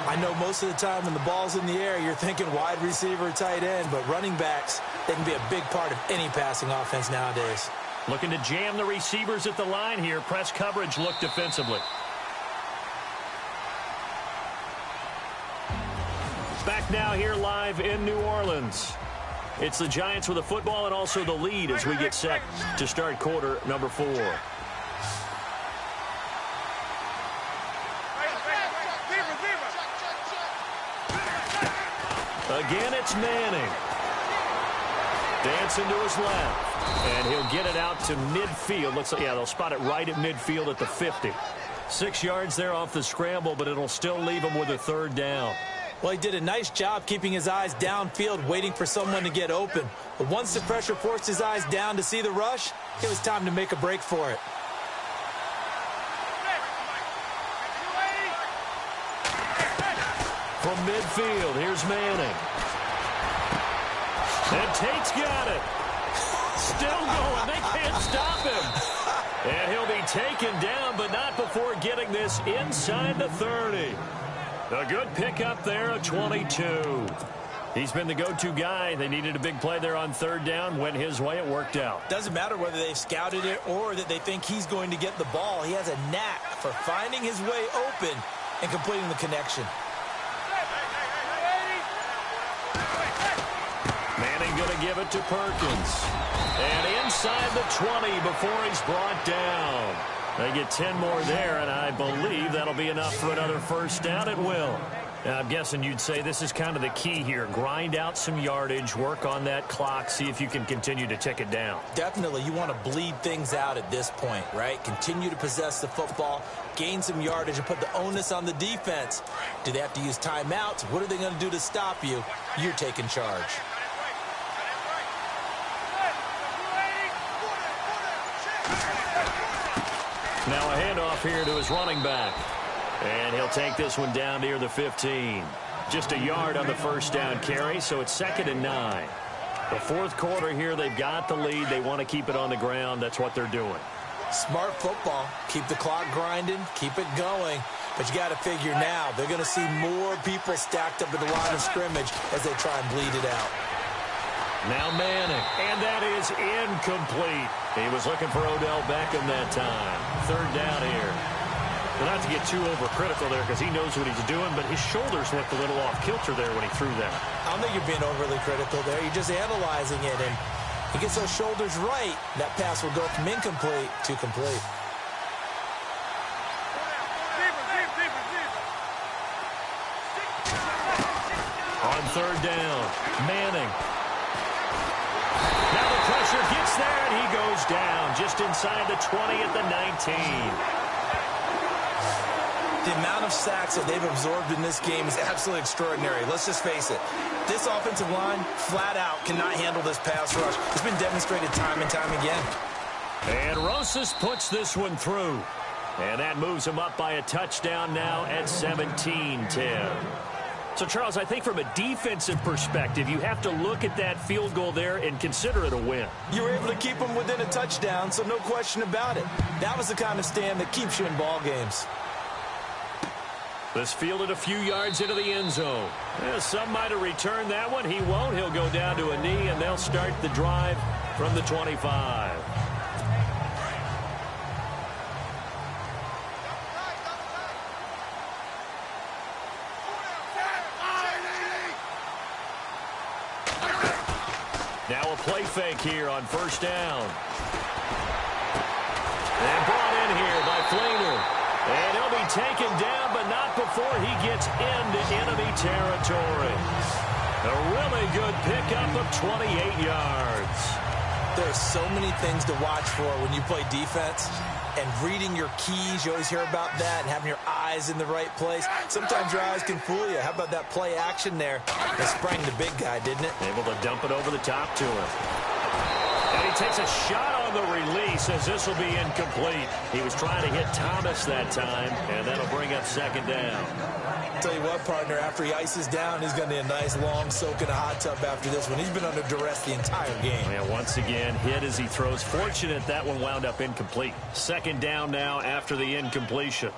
I know most of the time when the ball's in the air, you're thinking wide receiver, tight end, but running backs, they can be a big part of any passing offense nowadays. Looking to jam the receivers at the line here. Press coverage look defensively. Back now here live in New Orleans. It's the Giants with the football and also the lead as we get set to start quarter number 4. Again, it's Manning. Dancing to his left. And he'll get it out to midfield. Looks like, yeah, they'll spot it right at midfield at the 50. 6 yards there off the scramble, but it'll still leave him with a third down. Well, he did a nice job keeping his eyes downfield, waiting for someone to get open. But once the pressure forced his eyes down to see the rush, it was time to make a break for it. From midfield, here's Manning. And Tate's got it. Still going. They can't stop him. And he'll be taken down, but not before getting this inside the 30. A good pickup there, a 22. He's been the go-to guy. They needed a big play there on third down. Went his way. It worked out. Doesn't matter whether they've scouted it or that they think he's going to get the ball. He has a knack for finding his way open and completing the connection. Manning going to give it to Perkins. And inside the 20 before he's brought down. They get 10 more there, and I believe that'll be enough for another first down. It will. Now, I'm guessing you'd say this is kind of the key here. Grind out some yardage, work on that clock, see if you can continue to tick it down. Definitely. You want to bleed things out at this point, right? Continue to possess the football, gain some yardage, and put the onus on the defense. Do they have to use timeouts? What are they going to do to stop you? You're taking charge. Now a handoff here to his running back. And he'll take this one down near the 15. Just a yard on the first down carry, so it's 2nd and 9. The fourth quarter here, they've got the lead. They want to keep it on the ground. That's what they're doing. Smart football. Keep the clock grinding. Keep it going. But you got to figure now, they're going to see more people stacked up at the line of scrimmage as they try and bleed it out. Now Manning, and that is incomplete. He was looking for Odell Beckham that time. 3rd down here. Well, not to get too overcritical there because he knows what he's doing, but his shoulders looked a little off kilter there when he threw that. I don't think you're being overly critical there. You're just analyzing it, and he gets those shoulders right. That pass will go from incomplete to complete. On 3rd down, Manning. Now the pressure gets there, and he goes down just inside the 20 at the 19. The amount of sacks that they've absorbed in this game is absolutely extraordinary. Let's just face it. This offensive line, flat out, cannot handle this pass rush. It's been demonstrated time and time again. And Rosas puts this one through. And that moves him up by a touchdown now at 17-10. So, Charles, I think from a defensive perspective, you have to look at that field goal there and consider it a win. You were able to keep them within a touchdown, so no question about it. That was the kind of stand that keeps you in ball games. This fielded a few yards into the end zone. Some might have returned that one. He won't. He'll go down to a knee, and they'll start the drive from the 25. Now a play fake here on first down. And brought in here by Fleener. And he'll be taken down, but not before he gets into enemy territory. A really good pickup of 28 yards. There's so many things to watch for when you play defense. And reading your keys, you always hear about that, and having your eyes in the right place. Sometimes your eyes can fool you. How about that play action there? It sprang the big guy, didn't it? Able to dump it over the top to him. And he takes a shot on the release as this will be incomplete. He was trying to hit Thomas that time, and that'll bring up 2nd down. Tell you what, partner, after he ices down, he's going to need a nice long soak in a hot tub after this one. He's been under duress the entire game. Yeah, once again, hit as he throws. Fortunate that one wound up incomplete. 2nd down now after the incompletion.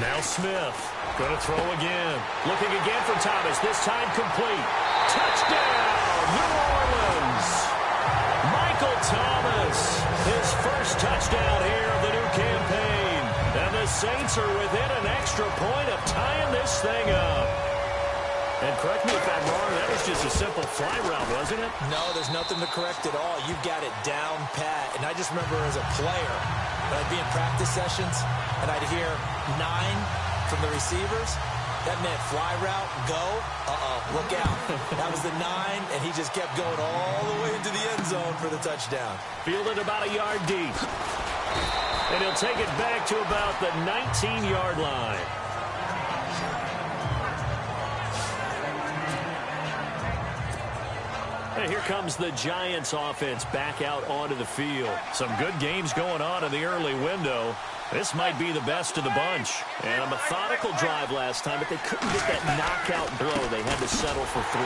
Now Smith. Going to throw again. Looking again for Thomas. This time complete. Touchdown, New Orleans. Michael Thomas. His first touchdown here of the new campaign. And the Saints are within an extra point of tying this thing up. And correct me if I'm wrong, that was just a simple fly route, wasn't it? No, there's nothing to correct at all. You've got it down pat. And I just remember as a player, when I'd be in practice sessions, and I'd hear 9 from the receivers, that meant fly route, go, look out. That was the 9, and he just kept going all the way into the end zone for the touchdown. Fielded about a yard deep. And he'll take it back to about the 19-yard line. And here comes the Giants offense back out onto the field. Some good games going on in the early window. This might be the best of the bunch. And a methodical drive last time, but they couldn't get that knockout blow. They had to settle for 3.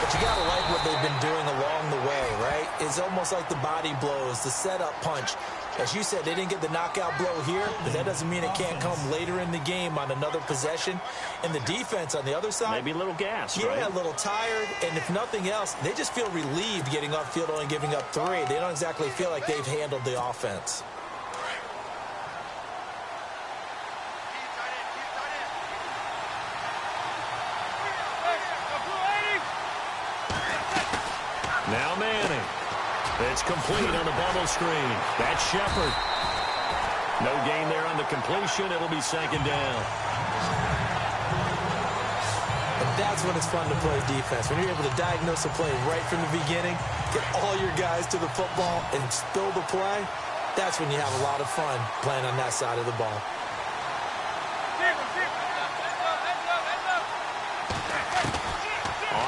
But you got to like what they've been doing along the way, right? It's almost like the body blows, the setup punch. As you said, they didn't get the knockout blow here, but that doesn't mean it can't come later in the game on another possession. And the defense on the other side, maybe a little gassed, right? Yeah, a little tired. And if nothing else, they just feel relieved getting upfield, only giving up 3. They don't exactly feel like they've handled the offense. It's complete on the bubble screen. That's Shepard. No gain there on the completion. It'll be second down. And that's when it's fun to play defense. When you're able to diagnose a play right from the beginning, get all your guys to the football, and spill the play, that's when you have a lot of fun playing on that side of the ball.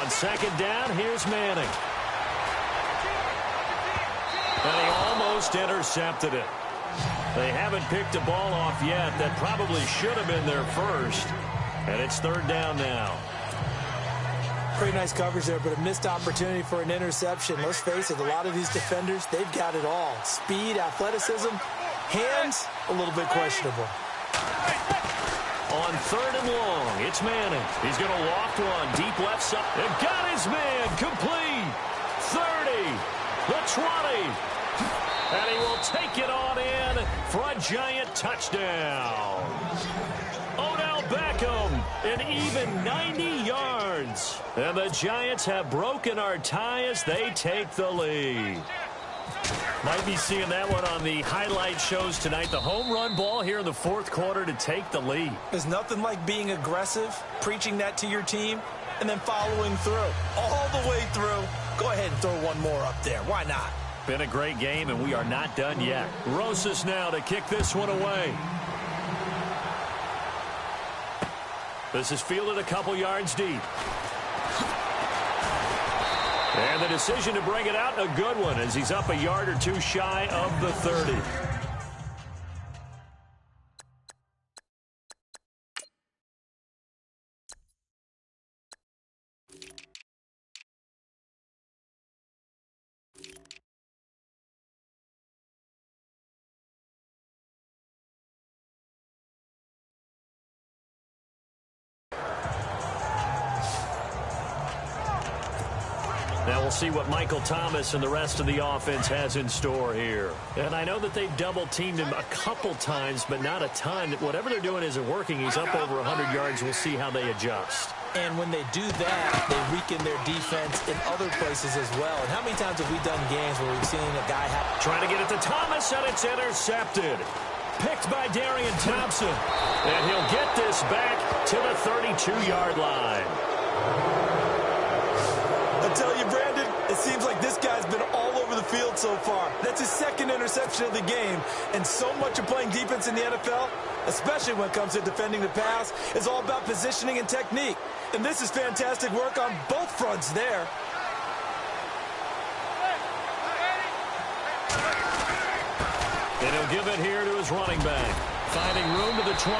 On second down, here's Manning. And he almost intercepted it. They haven't picked a ball off yet. That probably should have been their first. And it's third down now. Pretty nice coverage there, but a missed opportunity for an interception. Let's face it, a lot of these defenders, they've got it all. Speed, athleticism, hands, a little bit questionable. On third and long, it's Manning. He's going to loft one deep left side. They've got his man complete. 30, the 20. And he will take it on in for a giant touchdown. Odell Beckham, an even 90 yards. And the Giants have broken our tie as they take the lead. Might be seeing that one on the highlight shows tonight. The home run ball here in the fourth quarter to take the lead. There's nothing like being aggressive, preaching that to your team, and then following through. All the way through. Go ahead and throw one more up there. Why not? Been a great game, and we are not done yet. Rosas now to kick this one away. This is fielded a couple yards deep. And the decision to bring it out, a good one, as he's up a yard or two shy of the 30. Now we'll see what Michael Thomas and the rest of the offense has in store here. And I know that they've double-teamed him a couple times, but not a ton. Whatever they're doing isn't working. He's up over 100 yards. We'll see how they adjust. And when they do that, they weaken their defense in other places as well. And how many times have we done games where we've seen a guy trying to get it to Thomas, and it's intercepted. Picked by Darian Thompson. And he'll get this back to the 32-yard line. I tell you, Brandon, it seems like this guy's been all over the field so far. That's his second interception of the game. And so much of playing defense in the NFL, especially when it comes to defending the pass, is all about positioning and technique. And this is fantastic work on both fronts there. And he'll give it here to his running back. Finding room to the 20.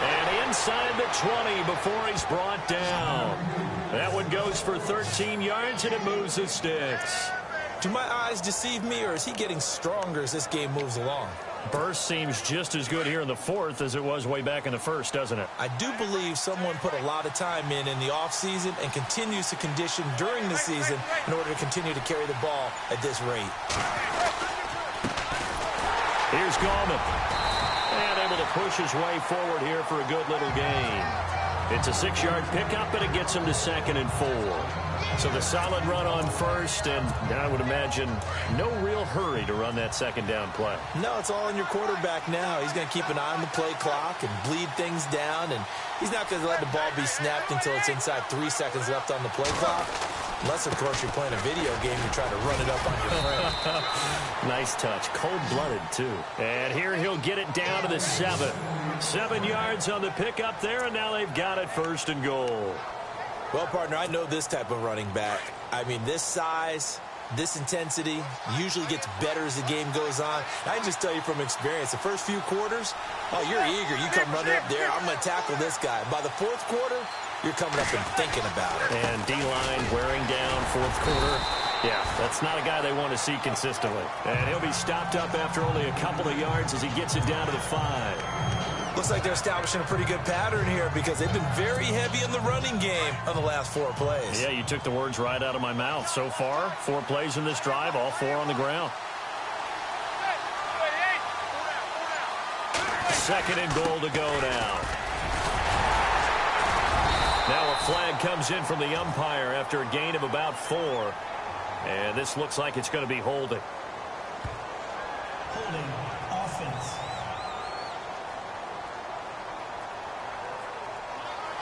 And inside the 20 before he's brought down. That one goes for 13 yards, and it moves the sticks. Do my eyes deceive me, or is he getting stronger as this game moves along? Burst seems just as good here in the fourth as it was way back in the first, doesn't it? I do believe someone put a lot of time in the offseason and continues to condition during the season in order to continue to carry the ball at this rate. Here's Gallman. And able to push his way forward here for a good little gain. It's a 6-yard pickup, and it gets him to second and 4. So the solid run on first, and I would imagine no real hurry to run that second down play. No, it's all in your quarterback now. He's going to keep an eye on the play clock and bleed things down, and he's not going to let the ball be snapped until it's inside 3 seconds left on the play clock. Unless, of course, you're playing a video game, you try to run it up on your friend. Nice touch. Cold-blooded, too. And here he'll get it down to the 7. 7 yards on the pickup there, and now they've got it first and goal. Well, partner, I know this type of running back. I mean, this size, this intensity usually gets better as the game goes on. I can just tell you from experience, the first few quarters, oh, you're eager. You come running up there, I'm going to tackle this guy. By the fourth quarter, you're coming up and thinking about it. And D-line wearing down fourth quarter. Yeah, that's not a guy they want to see consistently. And he'll be stopped up after only a couple of yards as he gets it down to the 5. Looks like they're establishing a pretty good pattern here because they've been very heavy in the running game on the last 4 plays. Yeah, you took the words right out of my mouth. So far, 4 plays in this drive, all 4 on the ground. Second and goal to go now. Now a flag comes in from the umpire after a gain of about 4. And this looks like it's going to be holding. Holding offense.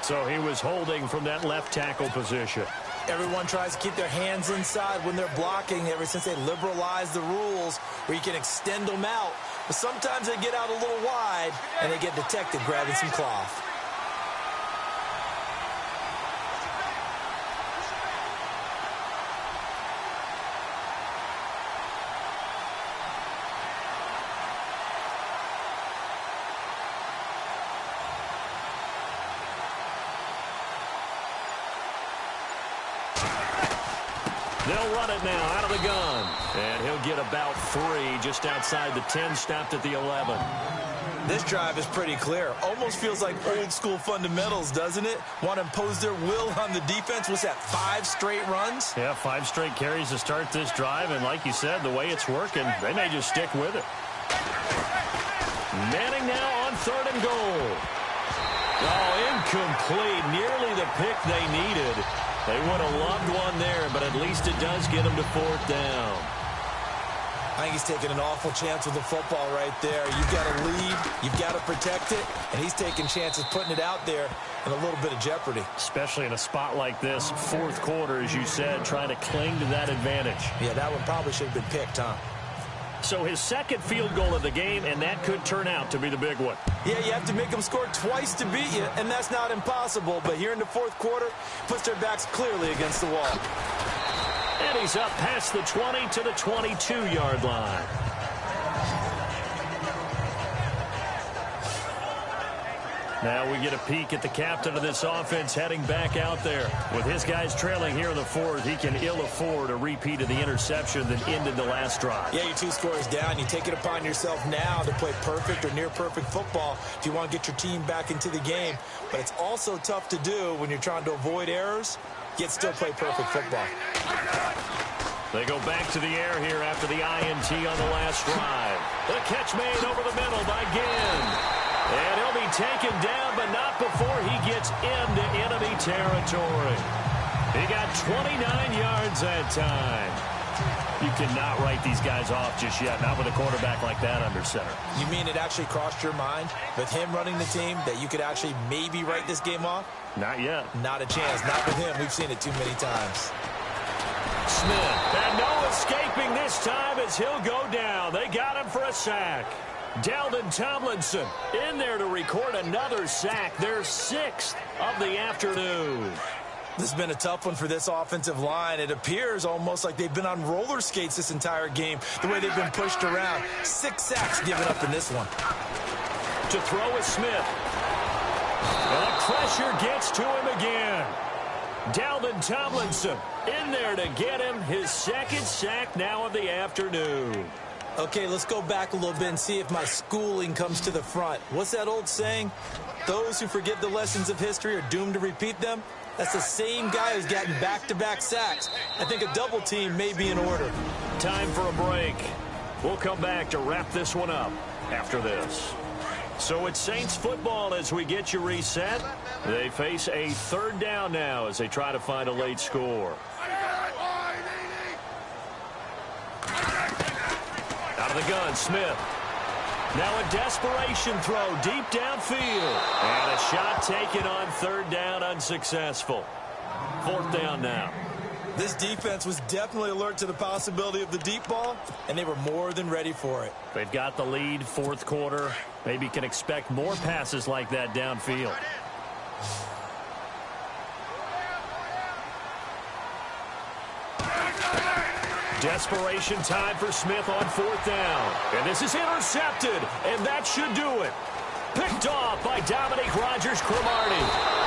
So he was holding from that left tackle position. Everyone tries to keep their hands inside when they're blocking ever since they liberalized the rules where you can extend them out. But sometimes they get out a little wide and they get detected grabbing some cloth. They'll run it now out of the gun. And he'll get about 3 just outside the 10, stopped at the 11. This drive is pretty clear. Almost feels like old school fundamentals, doesn't it? Want to impose their will on the defense. What's that, 5 straight runs? Yeah, 5 straight carries to start this drive. And like you said, the way it's working, they may just stick with it. Manning now on 3rd and goal. Oh, incomplete. Nearly the pick they needed. They would have loved one there, but at least it does get them to 4th down. I think he's taking an awful chance with the football right there. You've got to lead, you've got to protect it, and he's taking chances putting it out there in a little bit of jeopardy. Especially in a spot like this, 4th quarter, as you said, trying to cling to that advantage. Yeah, that one probably should have been picked, huh? So his 2nd field goal of the game, and that could turn out to be the big one. Yeah, you have to make them score twice to beat you, and that's not impossible. But here in the 4th quarter, puts their backs clearly against the wall. And he's up past the 20 to the 22-yard line. Now we get a peek at the captain of this offense heading back out there. With his guys trailing here in the 4th, he can ill afford a repeat of the interception that ended the last drive. Yeah, you're 2 scores down. You take it upon yourself now to play perfect or near-perfect football if you want to get your team back into the game. But it's also tough to do when you're trying to avoid errors, yet still play perfect football. They go back to the air here after the INT on the last drive. The catch made over the middle by Ginn. And he'll be taken down, but not before he gets into enemy territory. He got 29 yards that time. You cannot write these guys off just yet, not with a quarterback like that under center. You mean it actually crossed your mind with him running the team that you could actually maybe write this game off? Not yet. Not a chance. Not with him. We've seen it too many times. Smith, and no escaping this time as he'll go down. They got him for a sack. Dalvin Tomlinson in there to record another sack, their 6th of the afternoon. This has been a tough one for this offensive line. It appears almost like they've been on roller skates this entire game, the way they've been pushed around. 6 sacks given up in this one. To throw is Smith. And the pressure gets to him again. Dalvin Tomlinson in there to get him his 2nd sack now of the afternoon. Okay, let's go back a little bit and see if my schooling comes to the front. What's that old saying? Those who forget the lessons of history are doomed to repeat them. That's the same guy who's gotten back-to-back sacks. I think a double team may be in order. Time for a break. We'll come back to wrap this one up after this. So it's Saints football as we get you reset. They face a 3rd down now as they try to find a late score. Out of the gun, Smith. Now a desperation throw deep downfield. And a shot taken on 3rd down, unsuccessful. 4th down now. This defense was definitely alert to the possibility of the deep ball, and they were more than ready for it. They've got the lead, 4th quarter. Maybe can expect more passes like that downfield. Desperation time for Smith on 4th down. And this is intercepted, and that should do it. Picked off by Dominique Rodgers-Cromartie.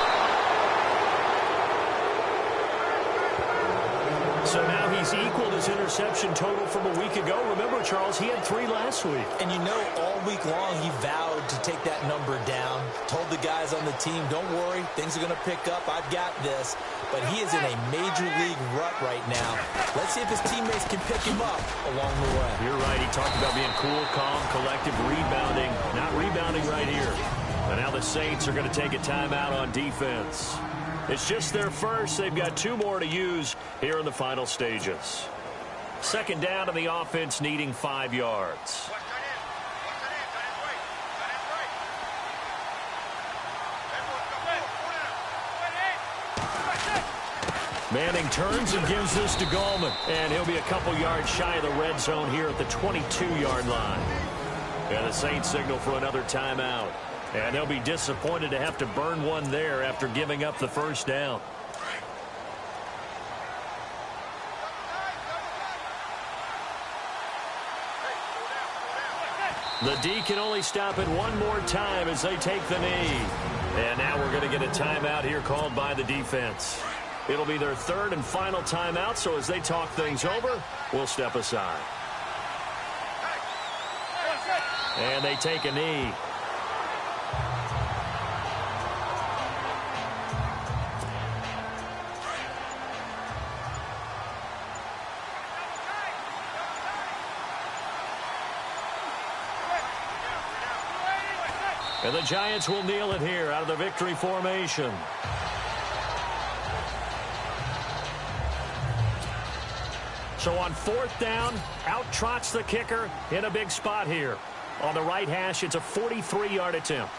So now he's equaled his interception total from a week ago. Remember, Charles, he had 3 last week. And you know, all week long he vowed to take that number down. Told the guys on the team, don't worry, things are going to pick up. I've got this. But he is in a major league rut right now. Let's see if his teammates can pick him up along the way. You're right. He talked about being cool, calm, collective, rebounding. Not rebounding right here. But now the Saints are going to take a timeout on defense. It's just their first. They've got 2 more to use here in the final stages. Second down, and the offense needing 5 yards. Manning turns and gives this to Gallman. And he'll be a couple yards shy of the red zone here at the 22-yard line. And the Saints signal for another timeout. And they'll be disappointed to have to burn one there after giving up the first down. The D can only stop it one more time as they take the knee. And now we're going to get a timeout here called by the defense. It'll be their third and final timeout, so as they talk things over, we'll step aside. And they take a knee. And the Giants will kneel it here out of the victory formation. So on 4th down, out trots the kicker in a big spot here. On the right hash, it's a 43-yard attempt.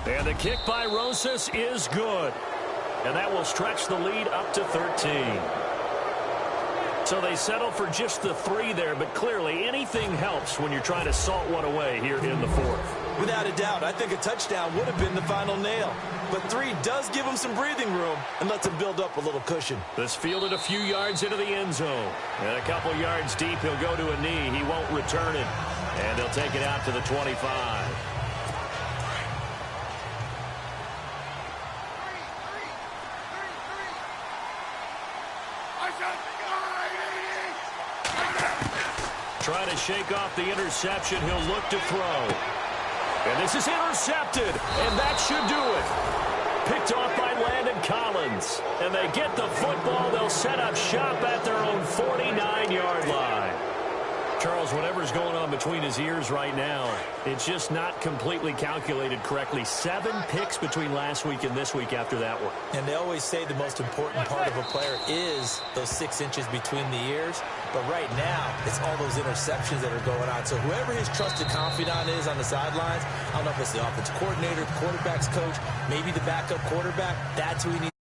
And the kick by Rosas is good. And that will stretch the lead up to 13. So they settle for just the 3 there, but clearly anything helps when you're trying to salt one away here in the 4th. Without a doubt, I think a touchdown would have been the final nail. But 3 does give him some breathing room and lets him build up a little cushion. This fielded a few yards into the end zone. And a couple yards deep, he'll go to a knee. He won't return it. And they'll take it out to the 25. Trying to shake off the interception. He'll look to throw. And this is intercepted. And that should do it. Picked off by Landon Collins. And they get the football. They'll set up shop at their own 49-yard line. Charles, whatever's going on between his ears right now, it's just not completely calculated correctly. 7 picks between last week and this week after that one. And they always say the most important part of a player is those 6 inches between the ears. But right now, it's all those interceptions that are going on. So whoever his trusted confidant is on the sidelines, I don't know if it's the offensive coordinator, quarterback's coach, maybe the backup quarterback, that's who he needs.